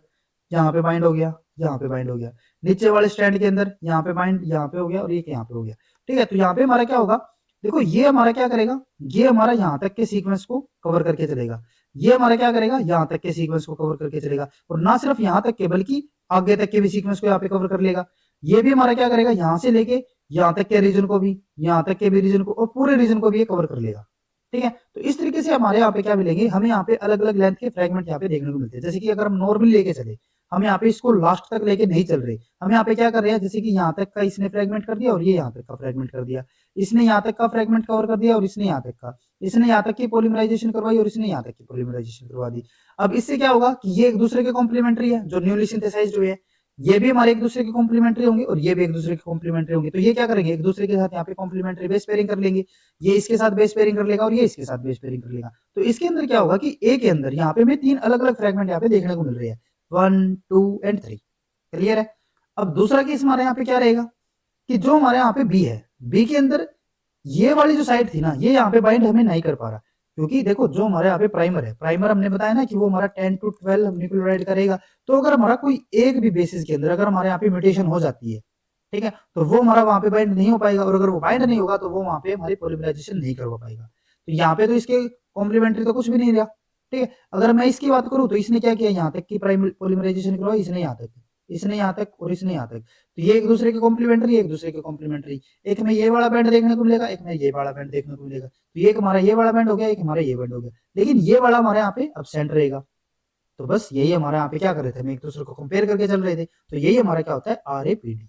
यहाँ पे बाइंड हो गया, यहाँ पे बाइंड हो गया, नीचे वाले स्टैंड के अंदर यहाँ पे बाइंड यहाँ पे हो गया और ये यहाँ पे हो गया। ठीक है, तो यहाँ पे हमारा क्या होगा, देखो ये हमारा क्या करेगा, ये हमारा यहाँ तक के सीक्वेंस को कवर करके चलेगा, ये हमारा क्या करेगा, यहाँ तक के सीक्वेंस को कवर करके चलेगा, और ना सिर्फ यहाँ तक के बल्कि आगे तक के भी सीक्वेंस को यहाँ पे कवर कर लेगा। ये भी हमारा क्या करेगा, यहाँ से लेके यहाँ तक के रीजन को भी, यहाँ तक के भी रीजन को और पूरे रीजन को भी ये कवर कर लेगा। ठीक है, तो इस तरीके से हमारे यहाँ पे क्या मिलेंगे, हमें यहाँ पे अलग अलग लेंथ के फ्रेगमेंट यहाँ पे देखने को मिलते हैं। जैसे कि अगर हम नॉर्मली लेके चले, हम यहाँ पे इसको लास्ट तक लेके नहीं चल रहे, हम यहाँ पे क्या कर रहे हैं, जैसे कि यहाँ तक का इसने फ्रेगमेंट कर दिया और ये यहाँ तक का फ्रेगमेंट कर दिया, इसने यहाँ तक का फ्रेगमेंट कवर कर दिया और इसने यहाँ तक का, इसने यहाँ तक की पॉलीमराइजेशन करवाई और इसने यहाँ तक की पॉलीमराइजेशन करवा दी। अब इससे क्या होगा कि ये एक दूसरे के कॉम्प्लीमेंट्री है, जो न्यूली सिंथेसाइज्ड हुए हैं, ये भी हमारे एक दूसरे के कॉम्प्लीमेंट्री होंगे और ये भी एक दूसरे के कॉम्प्लीमेंट्री होंगे। तो ये क्या करेंगे, एक दूसरे के साथ यहाँ पे कॉम्प्लीमेंट्री बेस पेयरिंग कर लेंगे, ये इसके साथ बेस पेयरिंग कर लेगा और ये इसके साथ बेस पेयरिंग कर लेगा। तो इसके अंदर क्या होगा कि ए के अंदर यहाँ पे हमें तीन अलग अलग फ्रेगमेंट यहाँ पे देखने को मिल रहे हैं, 1 2 एंड 3। क्लियर है, अब दूसरा केस हमारे यहाँ पे क्या रहेगा कि जो हमारे यहाँ पे बी है, बी के अंदर ये वाली जो साइड थी ना, ये यहाँ पे बाइंड हमें नहीं कर पा रहा, क्योंकि देखो जो हमारे यहाँ पे प्राइमर है, प्राइमर हमने बताया ना कि वो हमारा 10 to 12 न्यूक्लियोटाइड करेगा। तो अगर हमारा कोई एक भी बेसिस के अंदर अगर हमारे यहाँ पे म्यूटेशन हो जाती है, ठीक है, तो वो हमारा वहां पे बाइंड नहीं हो पाएगा, और अगर वो बाइंड नहीं होगा तो वो वहां पे हमारी पॉलीमराइजेशन नहीं करवा पाएगा। तो यहाँ पे तो इसके कॉम्प्लीमेंट्री तो कुछ भी नहीं रहा। ठीक है, अगर मैं इसकी बात करूँ तो इसने क्या किया, यहाँ तक की पॉलीमराइजेशन करवाई इसने यहाँ तक, इसने यहाँ तक और इसने यहाँ तक, तो ये एक दूसरे के कॉम्प्लीमेंट्री, एक दूसरे के कॉम्प्लीमेंट्री। एक में ये वाला बैंड देखने को मिलेगा, एक में ये वाला बैंड देखने को मिलेगा, तो ये हमारा ये वाला बैंड हो गया, एक हमारा ये बैंड हो गया, लेकिन ये वाला हमारे यहाँ पे अब्सेंट रहेगा। तो बस यही हमारे यहाँ पे क्या कर रहे थे, हम एक दूसरे को कंपेयर करके चल रहे थे। तो यही हमारा क्या होता है, आरएपीडी।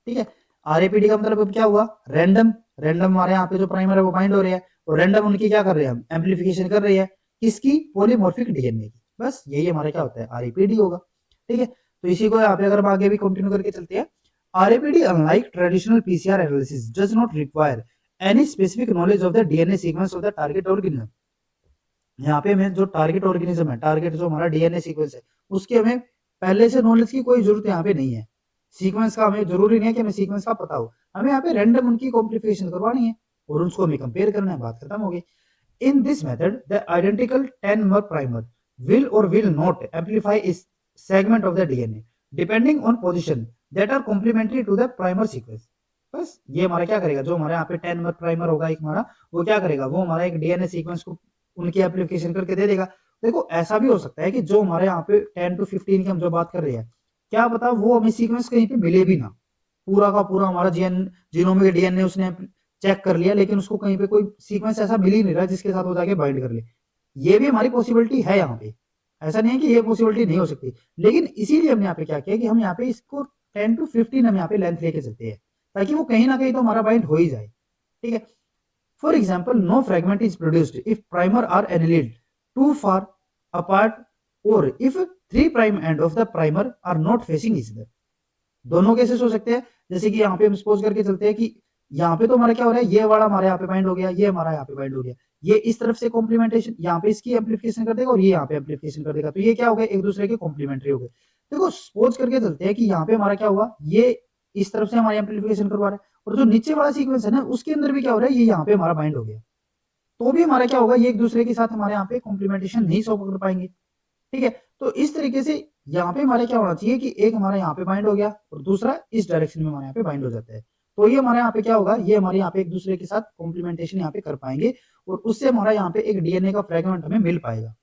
ठीक है, आरएपीडी का मतलब अब क्या हुआ, रैंडम। रैंडम हमारे यहाँ पे जो प्राइमर है वो बाइंड हो रहे हैं, और रैंडम उनकी क्या कर रहे हैं, हम एम्पलीफिकेशन कर रहे हैं, किसकी, पॉलीमॉर्फिक डीएनए की। बस यही हमारा क्या होता है, आरएपीडी होगा। ठीक है, तो इसी को यहाँ पे अगर हम आगे भी कंटिन्यू करके चलते हैं, RAPD unlike traditional PCR analysis does not require any specific knowledge of the DNA sequence of the target organism. यहाँ पे हमें जो टारगेट ऑर्गेनिज्म है, टारगेट जो हमारा डीएनए सीक्वेंस है, उसकी हमें पहले से नॉलेज की कोई जरूरत यहाँ पे नहीं है। सीक्वेंस का हमें जरूरी नहीं है कि हमें सीक्वेंस का पता हो, हमें यहाँ पे रैंडम उनकी कॉम्प्लीकेशन करवानी है और उसको हमें कंपेयर करना है, बात खत्म हो गई। In this method the identical 10 mer primer will or will not amplify a segment of the DNA depending on position that are complementary to the primer sequence। बस ये हमारा क्या करेगा, जो हमारे यहाँ पे 10 mer प्राइमर होगा एक हमारा, वो क्या करेगा, वो हमारा एक डीएनए सीक्वेंस को उनकी एप्लीकेशन करके दे देगा। देखो ऐसा भी हो सकता है कि जो हमारे यहाँ पे 10 to 15 की हम जो बात कर रहे हैं, क्या पता वो हमें सीक्वेंस कहीं पे मिले भी ना, पूरा का पूरा हमारा जीनोमिक डीएनए उसने चेक कर लिया, लेकिन उसको कहीं पे कोई सीक्वेंस ऐसा मिल ही नहीं रहा जिसके साथ वो जाके बाइंड कर ले। ये भी हमारी पॉसिबिलिटी है यहाँ पे, ऐसा नहीं है कि ये पॉसिबिलिटी नहीं हो सकती, लेकिन इसीलिए हमने यहाँ पे क्या किया कि हम यहाँ पे इसको 10 to 15 हम यहाँ पे लेंथ लेके चलते हैं, ताकि वो कहीं ना कहीं तो हमारा बाइंड हो ही जाए। ठीक है, for example no fragment is produced if primer are annealed too far apart और if 3 prime end of the primer are not facing each other. दोनों केसेस हो सकते हैं, जैसे कि यहाँ पे हम सपोज करके चलते हैं कि यहाँ पे तो हमारा क्या हो रहा है, ये वाला हमारे यहाँ पे बाइंड हो गया, ये हमारा यहाँ पे बाइंड हो गया, ये इस तरफ से कॉम्प्लीमेंटेशन यहाँ पे इसकी एम्पलीफिकेशन कर देगा और ये यहाँ पे एम्पलीफिकेशन कर देगा, तो ये क्या हो गया, एक दूसरे के कॉम्प्लीमेंट्री हो गए। देखो सपोज करके चलते हैं कि यहाँ पे हमारा क्या हुआ, ये इस तरफ से हमारी एम्पलीफिकेशन करवा रहा है, और जो नीचे वाला सीक्वेंस है ना उसके अंदर भी क्या हो रहा है, ये यहाँ पे हमारा बाइंड हो गया, तो भी हमारा क्या होगा, ये एक दूसरे के साथ हमारे यहाँ पे कॉम्प्लीमेंटेशन नहीं शो कर पाएंगे। ठीक है, तो इस तरीके से यहाँ पे हमारे क्या होना चाहिए कि एक हमारा यहाँ पे बाइंड हो गया और दूसरा इस डायरेक्शन में हमारे यहाँ पे बाइंड हो जाता है, तो ये हमारे यहाँ पे क्या होगा, ये हमारे यहाँ पे एक दूसरे के साथ कॉम्प्लीमेंटेशन यहाँ पे कर पाएंगे और उससे हमारा यहाँ पे एक डीएनए का फ्रेगमेंट हमें मिल पाएगा।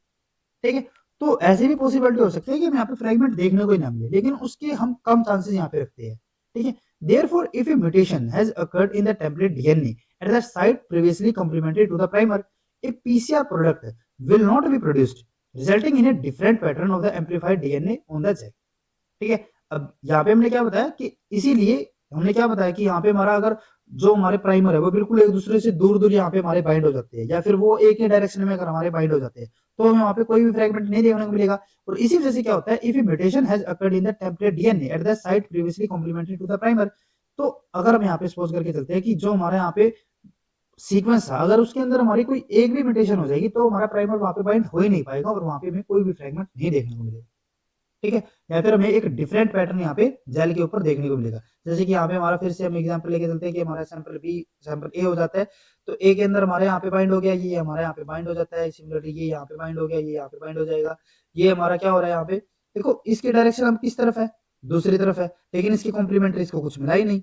ठीक है, तो ऐसे भी पॉसिबिलिटी हो सकती है कि हम यहाँ पे फ्रेगमेंट देखने को ही ना मिले, लेकिन उसके हम कम चांसेस यहाँ पे रखते हैं। ठीक है, therefore if a mutation has occurred in the template DNA at the site previously complementary to the primer, a PCR product will not be produced, resulting in a different pattern of the amplified DNA on the check। ठीक है, अब यहाँ पे हमने क्या बताया कि इसीलिए हमने क्या बताया कि यहाँ पे हमारा अगर जो हमारे प्राइमर है वो बिल्कुल एक दूसरे से दूर दूर यहाँ पे हमारे बाइंड हो जाते हैं, या फिर वो एक ही डायरेक्शन में अगर हमारे बाइंड हो जाते हैं, तो हमें वहाँ पे कोई भी फ्रेगमेंट नहीं देखने को मिलेगा। और इसी वजह से क्या होता है, if a mutation has occurred in the template DNA at the site previously complementary to the primer, तो अगर हम यहाँ पे सपोज करके चलते हैं कि जो हमारे यहाँ पे सीक्वेंस है, अगर उसके अंदर हमारी कोई एक भी म्यूटेशन हो जाएगी तो हमारा प्राइमर वहाँ पे बाइंड हो ही नहीं पाएगा और वहाँ पे हमें कोई भी फ्रेगमेंट नहीं देखने को मिलेगा। ठीक है, या फिर हमें एक डिफरेंट पैटर्न यहाँ पे जेल के ऊपर देखने को मिलेगा। जैसे कि यहाँ पे हमारा फिर से हम एग्जांपल लेके चलते हैं कि हमारा सैंपल बी सैंपल ए हो जाता है, तो ए के अंदर हमारे यहाँ पे बाइंड हो गया, ये हमारे यहाँ पे बाइंड हो जाता है, सिमिलरली ये यहाँ पे बाइंड हो गया, ये यहाँ पे बाइंड हो जाएगा। ये हमारा क्या हो रहा है यहाँ पे, देखो इसकी डायरेक्शन हम किस तरफ है, दूसरी तरफ है, लेकिन इसकी कॉम्प्लीमेंट्री इसको कुछ मिला ही नहीं।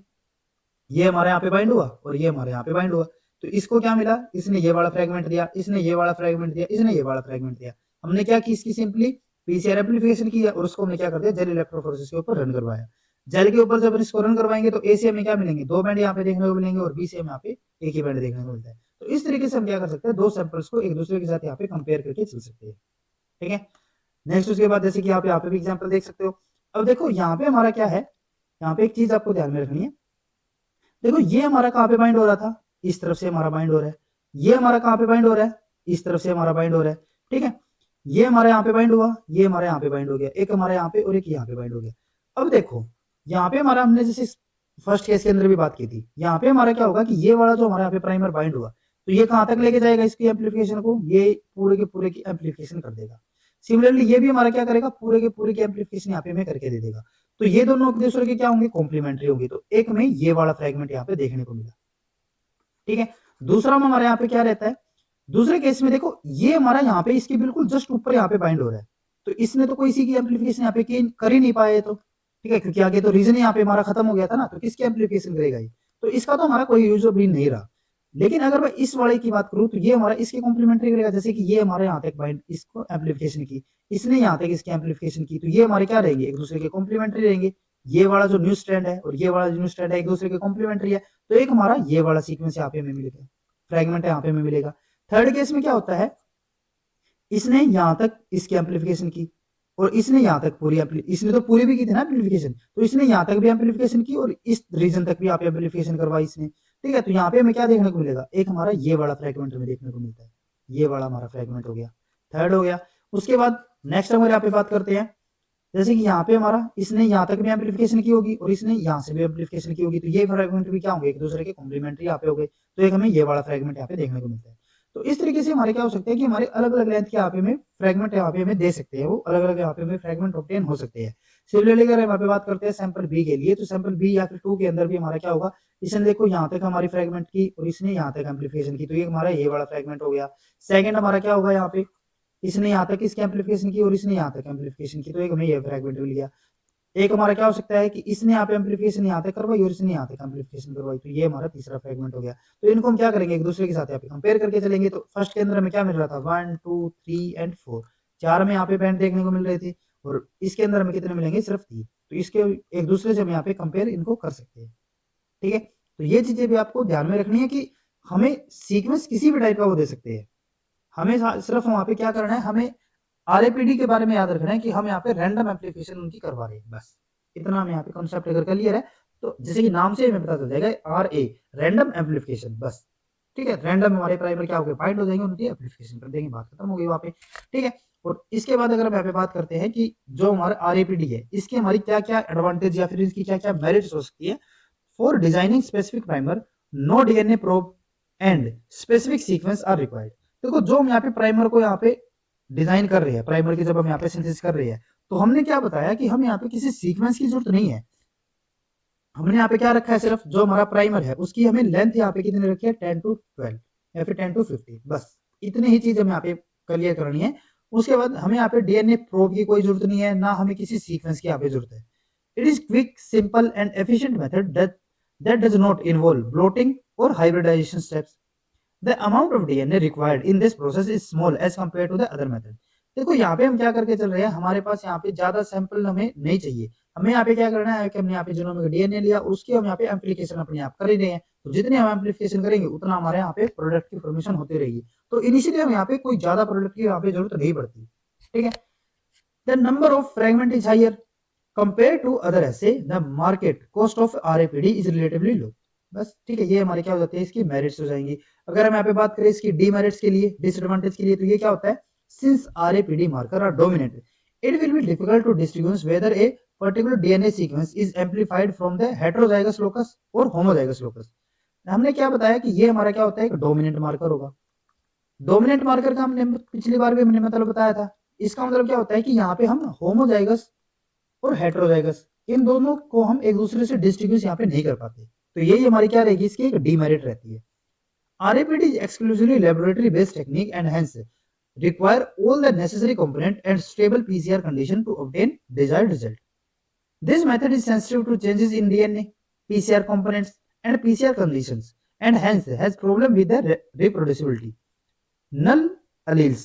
ये हमारे यहाँ पे बाइंड हुआ और ये हमारे यहाँ पे बाइंड हुआ, तो इसको क्या मिला, इसने ये वाला फ्रेगमेंट दिया, इसने ये वाला फ्रेगमेंट दिया, इसने ये वाला फ्रेगमेंट दिया। हमने क्या की, इसकी सिंपली पीसीआर एम्पलीफिकेशन किया और उसको हमने क्या कर दिया, जेल इलेक्ट्रोफोरेसिस के ऊपर रन करवाया। जेल के ऊपर जब इसको रन करवाएंगे तो ए से हमें क्या मिलेंगे, 2 बैंड यहाँ पे देखने को मिलेंगे और बी से हमें यहाँ पे एक ही बैंड देखने को मिलता है। तो इस तरीके से हम क्या कर सकते हैं, दो सैंपल्स को एक दूसरे के साथ यहाँ पे कंपेयर करके चल सकते हैं। ठीक है, नेक्स्ट उसके बाद जैसे कि यहाँ पे भी एग्जाम्पल देख सकते हो। अब देखो यहाँ पे हमारा क्या है, यहाँ पे एक चीज आपको ध्यान में रखनी है। देखो ये हमारा कहाँ पे बाइंड हो रहा था, इस तरफ से हमारा बाइंड हो रहा है, ये हमारा कहाँ पे बाइंड हो रहा है, इस तरफ से हमारा बाइंड हो रहा है। ठीक है, ये हमारे यहाँ पे बाइंड हुआ, ये हमारे यहाँ पे बाइंड हो गया, एक हमारे यहाँ पे और एक यहाँ पे बाइंड हो गया। अब देखो यहाँ पे हमारा, हमने जैसे फर्स्ट केस के अंदर भी बात की थी, यहाँ पे हमारा क्या होगा कि ये वाला जो हमारे यहाँ पे प्राइमर बाइंड हुआ, तो ये कहाँ तक लेके जाएगा इसकी एम्पलीफिकेशन को, ये पूरे के पूरे की एम्पलीफिकेशन कर देगा। सिमिलरली ये भी हमारा क्या करेगा, पूरे के पूरे की एम्पलीफिकेशन यहाँ पे हमें करके दे देगा। तो ये दोनों एक दूसरे के क्या होंगे, कॉम्प्लीमेंट्री होंगे। तो एक में ये वाला फ्रेगमेंट यहाँ पे देखने को मिला। ठीक है, दूसरा में हमारे यहाँ पे क्या रहता है, दूसरे केस में देखो ये हमारा यहाँ पे इसके बिल्कुल जस्ट ऊपर यहाँ पे बाइंड हो रहा है, तो इसने तो कोई इसी की एम्पलीफिकेशन यहाँ पे कर ही नहीं पाया तो। ठीक है, क्योंकि आगे तो रीजन यहाँ पे हमारा खत्म हो गया था ना, तो किसकी एम्पलीफिकेशन करेगा ये, तो इसका तो हमारा कोई यूज भी नहीं रहा। लेकिन अगर मैं इस वाले की बात करूं तो ये हमारा इसके कॉम्प्लीमेंट्री करेगा, जैसे कि ये हमारे यहाँ तक बाइंड इसको एम्पलीफिकेशन की, इसने यहाँ तक इसकी एम्पलीफिकेशन की, तो ये हमारे क्या रहेंगे, एक दूसरे के कॉम्प्लीमेंट्री रहेंगे। ये वाला जो न्यू स्ट्रैंड है और ये वाला जो न्यू स्ट्रैंड है एक दूसरे के कॉम्प्लीमेंट्री है, तो एक हमारा ये वाला सीक्वेंस यहाँ पे हमें मिलेगा, फ्रेगमेंट यहाँ पे हमें मिलेगा। थर्ड केस में क्या होता है, इसने यहां तक इसकी एम्पलीफिकेशन की और इसने यहां तक पूरी इसने तो पूरी भी की थी ना एम्पलीफिकेशन, तो इसने यहां तक भी एम्पलीफिकेशन की और इस रीजन तक भी आप एम्पलीफिकेशन करवाई इसने। ठीक है, तो यहाँ पे हमें क्या देखने को मिलेगा, एक हमारा ये वाला फ्रेगमेंट हमें देखने को मिलता है, ये वाला हमारा फ्रेगमेंट हो गया, थर्ड हो गया। उसके बाद नेक्स्ट हम यहाँ पे बात करते हैं, जैसे कि यहाँ पे हमारा इसने यहाँ तक भी एम्पलीफिकेशन की होगी और इसने यहाँ से भी एम्पलीफिकेशन की होगी, तो ये फ्रेगमेंट भी क्या होंगे, एक दूसरे के कॉम्प्लीमेंट्री यहाँ पे हो गए, तो एक हमें ये वाला फ्रेगमेंट यहाँ पे देखने को मिलता है। तो इस तरीके से हमारे क्या हो सकते हैं कि हमारे अलग अलग लेंथ के यहाँ पे हमें फ्रेगमेंट यहाँ पे हमें दे सकते हैं, वो अलग अलग यहाँ पे हमें फ्रेगमेंट ऑब्टेन हो सकते हैं। सिमिलरली अगर हम यहाँ पे बात करते हैं सैंपल बी के लिए, तो सैंपल बी या फिर 2 के अंदर भी हमारा क्या होगा, इसने देखो यहाँ तक हमारी फ्रेगमेंट की और इसने यहाँ तक एम्पलीफिकेशन की, तो ये हमारा ये वाला फ्रेगमेंट हो गया। सेकंड हमारा क्या होगा, यहाँ पे इसने यहाँ तक इसकी एम्पलीफिकेशन की और इसने यहाँ तक एम्पलीफिकेशन की, तो एक हमें ये फ्रेगमेंट मिल गया। एक हमारा क्या हो सकता है कि इसने यहाँ पे एम्पलीफिकेशन यहाँ तक करवाई और इसने यहाँ तक एम्पलीफिकेशन करवाई, तो ये हमारा तीसरा फ्रेगमेंट हो गया। तो इनको हम क्या करेंगे, एक दूसरे के साथ यहाँ पे कंपेयर करके चलेंगे। तो फर्स्ट के अंदर हमें क्या मिल रहा था, 1 2 3 एंड 4, चार हमें यहाँ पे बैंड देखने को मिल रहे थे और इसके अंदर हमें कितने मिलेंगे, सिर्फ 3। तो इसके एक दूसरे से हम यहाँ पे कंपेयर इनको कर सकते हैं। ठीक है, तो ये चीजें भी आपको ध्यान में रखनी है कि हमें सीक्वेंस किसी भी टाइप का वो दे सकते हैं, हमें सिर्फ वहां पे क्या करना है, हमें आरएपीडी के बारे में याद रखना है कि हम यहाँ पे रैंडम एप्लीकेशन उनकी करवा रहे हैं, बस इतना हम यहाँ पे कॉन्सेप्ट अगर क्लियर है तो जैसे कि नाम से हमें पता चल जाएगा, आर ए रैंडम एम्पलीफिकेशन, बस। ठीक है, रैंडम हमारे प्राइमर क्या हो गए, बाइंड हो जाएंगे, उनकी एप्लीकेशन कर देंगे, बात खत्म हो गई वहां पे। ठीक है, और इसके बाद अगर हम यहाँ पे बात करते हैं कि जो हमारा आरएपीडी है इसकी हमारी क्या क्या एडवांटेज या फिर इसकी क्या क्या मेरिट्स हो सकती है। For designing specific primer, no DNA probe and specific sequence are required. देखो जो हम यहाँ पे प्राइमर को यहाँ पे डिजाइन कर रहे हैं, प्राइमर की जब हम यहाँ पे सिंथेसिस कर रहे हैं, तो हमने क्या बताया कि हम यहाँ पे किसी सीक्वेंस की जरूरत नहीं है। हमने यहाँ पे क्या रखा है, सिर्फ जो हमारा प्राइमर है उसकी हमें लेंथ यहाँ पे कितनी रखी है, 10 to 12 या फिर 10 to 15, बस इतनी ही चीज हमें यहाँ पे क्लियर करनी है। उसके बाद हमें यहाँ पे डीएनए प्रोब की कोई जरूरत नहीं है, ना हमें किसी सीक्वेंस की यहाँ पे जरूरत है। It is quick simple and efficient method that does not involve bloating or hybridization steps. The amount of DNA required in this process is small as compared to the other method. देखो यहाँ पे हम क्या करके चल रहे हैं, हमारे पास यहाँ पे ज्यादा सैंपल हमें नहीं चाहिए। हमें यहाँ पे क्या करना है कि हमने यहाँ पे जीनोमिक डीएनए लिया और उसकी हम यहाँ पे एम्प्लीकेशन अपने आप कर ही रहे हैं, तो जितनी हम एम्प्लीकेशन करेंगे उतना हमारे यहाँ पे प्रोडक्ट की फॉर्मेशन होती रहेगी। तो इनिशियली हम यहाँ पे कोई ज्यादा प्रोडक्ट की यहाँ पे जरूरत नहीं पड़ती। ठीक है, the number of fragment is higher compare to other ऐसे, the market cost of RAPD is relatively low. बस ठीक है, ये हमारे क्या हो जाती है, इसकी मेरिट्स हो जाएंगी। अगर हम यहाँ पे बात करें इसकी डीमेरिट्स के लिए, डिसएडवांटेज के लिए, तो ये क्या होता है, since RAPD marker are dominant it will be difficult to distinguish whether a particular DNA sequence is amplified from the heterozygous locus और होमोजाइगस लोकस। हमने क्या बताया कि ये हमारा क्या होता है, एक डोमिनेंट मार्कर होगा। डोमिनेंट मार्कर का हमने पिछली बार भी हमने मतलब बताया था, इसका मतलब क्या होता है कि यहाँ पे हम होमोजाइगस और हेटेरोजाइगस इन दोनों को हम एक दूसरे से डिस्टिंग्विश यहाँ पे नहीं कर पाते, तो यही हमारी क्या रहेगी, इसकी एक डीमेरिट रहती है। RAPD is exclusively laboratory based technique and hence require all the necessary component and stable PCR condition to obtain desired result. This method is sensitive to changes in DNA, PCR components and PCR conditions and hence has problem with the reproducibility. Null alleles,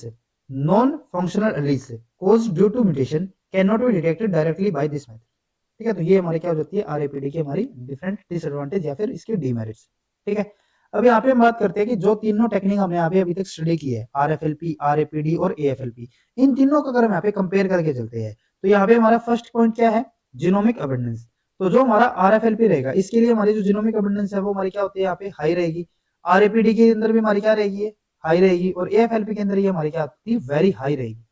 non-functional alleles caused due to mutation cannot be detected directly by this method. ठीक है, तो ये हमारी क्या हो जाती है, आरएपीडी की हमारी डिफरेंट डिसएडवांटेज या फिर इसके डीमेरिट्स। ठीक है, अब यहाँ पे हम बात करते हैं कि जो तीनों टेक्निक हमने यहाँ पे अभी तक स्टडी की है, आरएफएलपी, आरएपीडी और एएफएलपी, इन तीनों को अगर हम यहाँ पे कंपेयर करके चलते हैं, तो यहाँ पे हमारा फर्स्ट पॉइंट क्या है, जीनोमिक अबंडेंस। तो जो हमारा आरएफएलपी रहेगा, इसके लिए हमारी जो जीनोमिक अबंडेंस है वो हमारी क्या होती है, यहाँ पे हाई रहेगी। आरएपीडी के अंदर भी हमारी क्या रहेगी, हाई रहेगी, और एएफएलपी के अंदर ये हमारी क्या होती है, वेरी हाई रहेगी।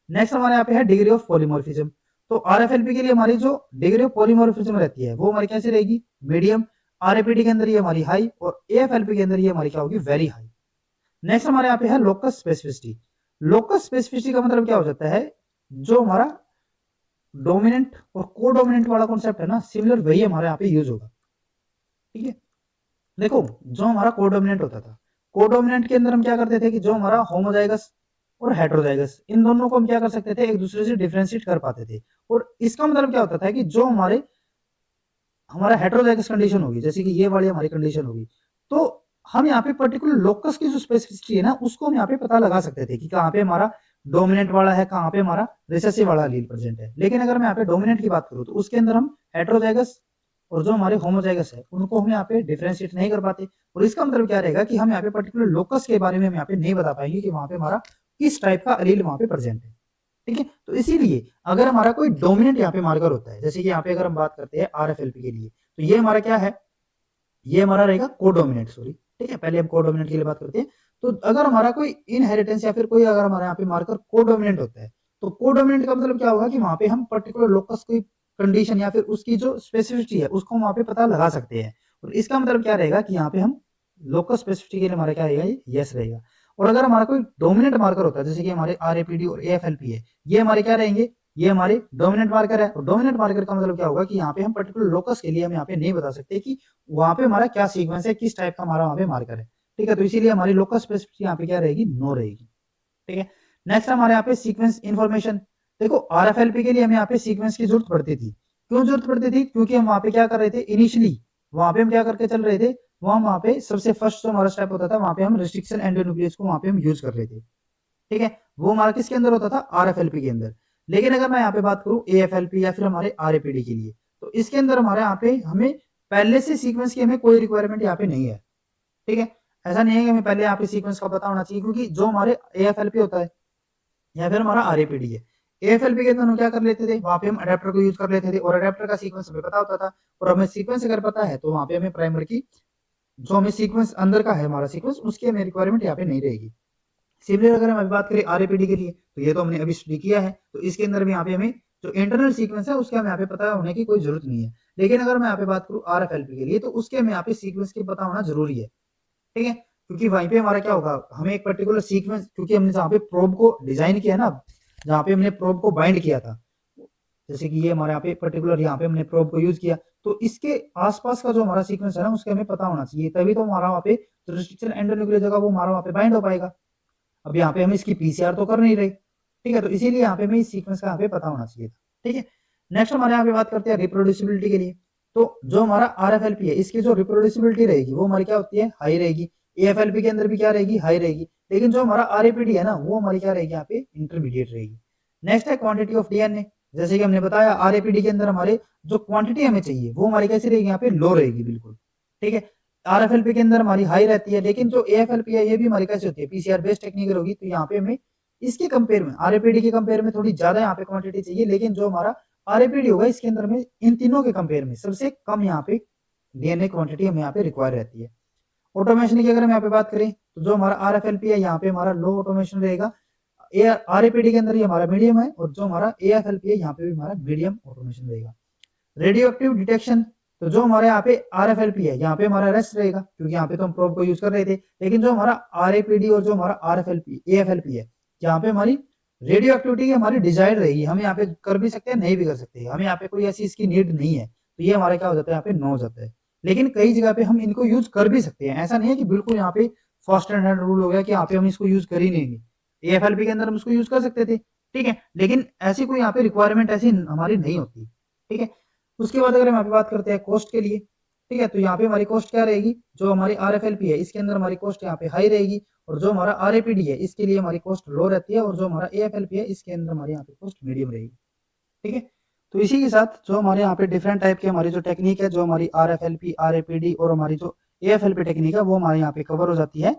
नेक्स्ट हमारे यहाँ पे है डिग्री ऑफ पॉलीमॉर्फिज्म। तो आरएफएलपी के लिए हमारी जो डिग्री ऑफ पॉलीमॉर्फिज्म रहती है वो हमारी कैसी रहेगी, मीडियम। आरएपीडी के अंदर ये हमारी हाई और एएफएलपी के अंदर ये हमारी क्या होगी, वेरी हाई। नेक्स्ट हमारे यहाँ पे है लोकस स्पेसिफिसिटी। लोकस स्पेसिफिसिटी का मतलब क्या हो जाता है, जो हमारा डोमिनेंट और कोडोमिनेंट वाला कॉन्सेप्ट है ना, सिमिलर वही हमारे यहाँ पे यूज होगा। ठीक है, देखो जो हमारा कोडोमिनेंट होता था, कोडोमिनेंट के अंदर हम क्या करते थे कि जो हमारा होमोजाइगस और हेटेरोजाइगस इन दोनों को हम क्या कर सकते थे, एक दूसरे से डिफरेंशिएट कर पाते थे। और इसका मतलब क्या होता था कि जो हमारा हेटेरोजाइगस कंडीशन होगी, जैसे कि ये वाली हमारी कंडीशन होगी, तो हम यहाँ पे पर्टिकुलर लोकस की जो स्पेसिफिसिटी है ना उसको हम यहाँ पे पता लगा सकते थे कि कहाँ पे हमारा डोमिनेंट वाला है, कहाँ पे हमारा रिसेसिव वाला एलील प्रेजेंट है। लेकिन अगर मैं यहाँ पे डोमिनेंट की बात करूँ तो उसके अंदर हम हेटेरोजाइगस और जो हमारे होमोजाइगस है उनको हम यहाँ पे डिफरेंशिएट नहीं कर पाते। और इसका मतलब क्या रहेगा कि हम यहाँ पे पर्टिकुलर लोकस के बारे में हम यहाँ पे नहीं बता पाएंगे कि वहां पे हमारा किस टाइप का एलील वहां पे प्रेजेंट है। ठीक है, तो इसीलिए अगर हमारा कोई डोमिनेंट यहाँ पे मार्कर होता है, जैसे कि यहाँ पे अगर हम बात करते हैं RFLP के लिए, तो ये हमारा क्या है, ये हमारा रहेगा कोडोमिनेंट, सॉरी। ठीक है, पहले हम कोडोमिनेंट के लिए बात करते हैं। तो अगर हमारा कोई इनहेरिटेंस या फिर कोई अगर हमारे यहाँ पे मार्कर कोडोमिनेंट होता है, तो कोडोमिनेंट का मतलब क्या होगा कि वहां पे हम पर्टिकुलर लोकस की कंडीशन या फिर उसकी जो स्पेसिफिसिटी है उसको वहां पे पता लगा सकते हैं। और इसका मतलब क्या रहेगा कि यहाँ पे हम लोकस स्पेसिफिसिटी के लिए हमारा क्या रहेगा, ये यस रहेगा। और अगर हमारा कोई डोमिनेंट मार्कर होता है जैसे कि हमारे RAPD और AFLP है, ये हमारे क्या रहेंगे, ये हमारे डोमिनेंट मार्कर है। और डोमिनेंट मार्कर का मतलब क्या होगा कि यहाँ पे हम पर्टिकुलर लोकस के लिए हम यहाँ पे नहीं बता सकते कि वहां पे हमारा क्या सीक्वेंस है, किस टाइप का हमारा वहां पे मार्कर है। ठीक है, तो इसीलिए हमारी लोकस स्पेसिफिसिटी यहाँ पे क्या रहेगी, नो रहेगी। ठीक है, नेक्स्ट हमारे यहाँ पे सीक्वेंस इन्फॉर्मेशन। देखो RFLP के लिए हमें यहाँ पे सीक्वेंस की जरूरत पड़ती थी। क्यों जरूरत पड़ती थी, क्योंकि हम वहां पे क्या कर रहे थे इनिशियली, वहां पे हम क्या करके चल रहे थे, वहां पे सबसे फर्स्ट जो हमारा स्टेप होता था वहां पे हम रिस्ट्रिक्शन एंडोन्यूक्लियस को वहां पे हम यूज कर रहे थे। ठीक है, वो हमारा किसके अंदर होता था, RFLP के अंदर। लेकिन अगर मैं यहाँ पे बात करूँ AFLP या फिर हमारे RAPD के लिए, तो इसके अंदर हमारे यहाँ पे हमें पहले से सीक्वेंस की हमें कोई रिक्वायरमेंट यहाँ पे नहीं है। ठीक है, ऐसा नहीं है कि हमें पहले यहाँ पे सीक्वेंस का पता होना चाहिए, क्योंकि जो हमारे AFLP होता है या फिर हमारा RAPD है, AFLP के अंदर हम क्या कर लेते थे, वहां पे हम अडेप्टर को यूज कर लेते थे और अडेप्टर का सीक्वेंस हमें पता होता था। और हमें सीक्वेंस अगर पता है तो वहां पे हमें प्राइमर की जो हमें सीक्वेंस अंदर का है हमारा सीक्वेंस, उसकी हमें रिक्वायरमेंट यहाँ पे नहीं रहेगी। सिमिलर अगर हम अभी बात करें RAPD के लिए, तो ये तो हमने अभी स्टडी किया है, तो इसके अंदर भी यहाँ पे हमें जो इंटरनल सीक्वेंस है उसके हमें यहाँ पे पता होने की कोई जरूरत नहीं है। लेकिन अगर मैं यहाँ पे बात करूँ RFLP के लिए, तो उसके हमें यहाँ पे सीक्वेंस की पता होना जरूरी है। ठीक है, क्योंकि वहीं पे हमारा क्या होगा, हमें एक पर्टिकुलर सीक्वेंस, क्योंकि हमने जहाँ पे प्रोब को डिजाइन किया ना, जहाँ पे हमने प्रोब को बाइंड किया था, जैसे कि ये हमारे यहाँ पे पर्टिकुलर यहाँ पे हमने प्रोब को यूज किया, तो इसके आसपास का जो हमारा सीक्वेंस है ना उसके हमें पता होना चाहिए, तभी तो हमारा वहाँ पे जो रिस्ट्रिक्शन एंडोन्यूक्लियर जगह वो हमारा वहाँ पे बाइंड हो पाएगा। अब यहाँ पे हम इसकी PCR तो कर नहीं रहे। ठीक है, तो इसीलिए यहाँ पे हमें इस सीक्वेंस का यहाँ पे पता होना चाहिए था। ठीक है, नेक्स्ट हमारे यहाँ पे बात करते हैं रिप्रोड्यूसिबिलिटी के लिए। तो जो हमारा RFLP है इसकी जो रिप्रोड्यूसिबिलिटी रहेगी वो हमारी क्या होती है, हाई रहेगी। AFLP के अंदर भी क्या रहेगी, हाई रहेगी। लेकिन जो हमारा RAPD है ना वो हमारी क्या रहेगी, यहाँ पे इंटरमीडिएट रहेगी। नेक्स्ट है क्वांटिटी ऑफ DNA। जैसे कि हमने बताया RAPD के अंदर हमारे जो क्वांटिटी हमें चाहिए वो हमारी कैसी रहेगी, यहाँ पे लो रहेगी बिल्कुल। ठीक है, RFLP के अंदर हमारी हाई रहती है, लेकिन जो AFLP है ये भी हमारी कैसे होती है, PCR बेस्ड टेक्निकल होगी। तो यहाँ पे हमें इसके कंपेयर में RAPD के कंपेयर में थोड़ी ज्यादा यहाँ पे क्वांटिटी चाहिए, लेकिन जो हमारा RAPD होगा इसके अंदर में इन तीनों के कंपेयर में सबसे कम यहाँ पे DNA क्वांटिटी हमें यहाँ पे रिक्वायर रहती है। ऑटोमेशन की अगर हम यहाँ पे बात करें तो जो हमारा RFLP है यहाँ पे हमारा लो ऑटोमेशन रहेगा। RAPD के अंदर ये हमारा मीडियम है, और जो हमारा AFLP है यहाँ पे भी हमारा मीडियम ऑटोमेशन रहेगा। रेडियो एक्टिव डिटेक्शन, तो जो हमारे यहाँ पे RFLP है यहाँ पे हमारा रेस्ट रहेगा, क्योंकि यहाँ पे तो हम प्रोब को यूज कर रहे थे। लेकिन जो हमारा RAPD और जो हमारा RFLP AFLP है यहाँ पे हमारी रेडियो एक्टिविटी हमारी डिजायर्ड रहेगी, हम यहाँ पे कर भी सकते हैं नहीं भी कर सकते, हमें यहाँ पे कोई ऐसी इसकी नीड नहीं है, तो ये हमारा क्या हो जाता है, यहाँ पे नो हो जाता है। लेकिन कई जगह पे हम इनको यूज कर भी सकते हैं, ऐसा नहीं है कि बिल्कुल यहाँ पे फर्स्ट एंड हैंड रूल हो गया कि यहाँ पे हम इसको यूज कर ही नहीं। AFLP के अंदर हम इसको यूज कर सकते थे। ठीक है, लेकिन ऐसी कोई यहाँ पे रिक्वायरमेंट ऐसी हमारी नहीं होती। ठीक है, उसके बाद अगर हम यहाँ पे बात करते हैं कॉस्ट के लिए, ठीक है, तो यहाँ पे हमारी कॉस्ट क्या रहेगी, जो हमारी RFLP है इसके अंदर हमारी कॉस्ट यहाँ पे हाई रहेगी, और जो हमारा RAPD है इसके लिए हमारी कॉस्ट लो रहती है, और जो हमारा AFLP है इसके अंदर हमारी यहाँ पे कॉस्ट मीडियम रहेगी। ठीक है, तो इसी के साथ जो हमारे यहाँ पे डिफरेंट टाइप की हमारी जो टेक्निक है, जो हमारी RFLP RAPD और हमारी जो AFLP टेक्निक है वो हमारे यहाँ पे कवर हो जाती है।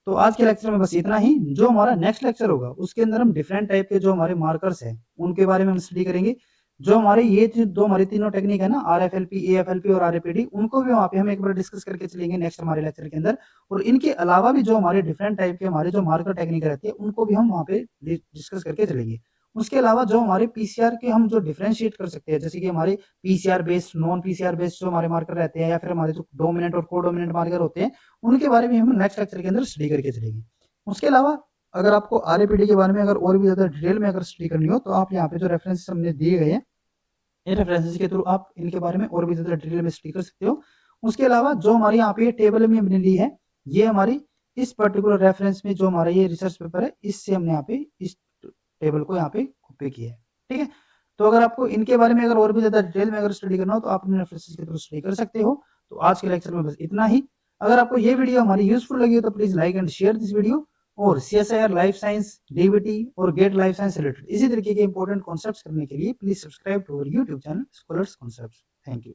तो आज के लेक्चर में बस इतना ही। जो हमारा नेक्स्ट लेक्चर होगा उसके अंदर हम डिफरेंट टाइप के जो हमारे मार्कर्स हैं उनके बारे में हम स्टडी करेंगे। जो हमारे ये दो हमारी तीनों टेक्निक है ना, RFLP AFLP और RAPD, उनको भी वहाँ पे हम एक बार डिस्कस करके चलेंगे नेक्स्ट हमारे लेक्चर के अंदर। और इनके अलावा भी जो हमारे डिफरेंट टाइप के हमारे जो मार्कर टेक्निक रहती है उनको भी हम वहाँ पे डिस्कस करके चलेंगे। उसके अलावा जो हमारे PCR के हम जो डिफरेंशिएट कर सकते हैं, जैसे कि हमारे PCR based non PCR based जो हमारे मार्कर रहते हैं, या फिर हमारे जो डोमिनेंट और कोडोमिनेंट मार्कर होते हैं, उनके बारे में हम नेक्स्ट लेक्चर के अंदर स्टडी करके चलेंगे। उसके अलावा अगर आपको RAPD के बारे में अगर और भी ज्यादा डिटेल में अगर स्टडी करनी हो, तो आप यहाँ पे जो रेफरेंसेस हमने दिए गए हैं, इन रेफरेंसेस के थ्रू आप इनके बारे में और भी ज्यादा डिटेल में स्टडी कर सकते हो। उसके अलावा जो हमारी यहाँ पे टेबल में हमने ली है, ये हमारी इस पर्टिकुलर रेफरेंस में जो हमारा ये रिसर्च पेपर है, इससे हमने यहाँ पे इस टेबल को यहाँ पे कॉपी किया है। ठीक है, तो अगर आपको इनके बारे में अगर और भी ज्यादा डिटेल में अगर स्टडी करना हो, तो आप इन रेफरेंसेस के थ्रू स्टडी कर सकते हो। तो आज के लेक्चर में बस इतना ही। अगर आपको ये वीडियो हमारी यूजफुल लगी हो तो please like and share this video. और CSIR, लाइफ साइंस, डीबीटी और गेट लाइफ साइंस रिलेटेड इसी तरीके के इंपॉर्टेंट कॉन्सेप्ट्स करने के लिए please subscribe to our YouTube channel scholars concepts. Thank you.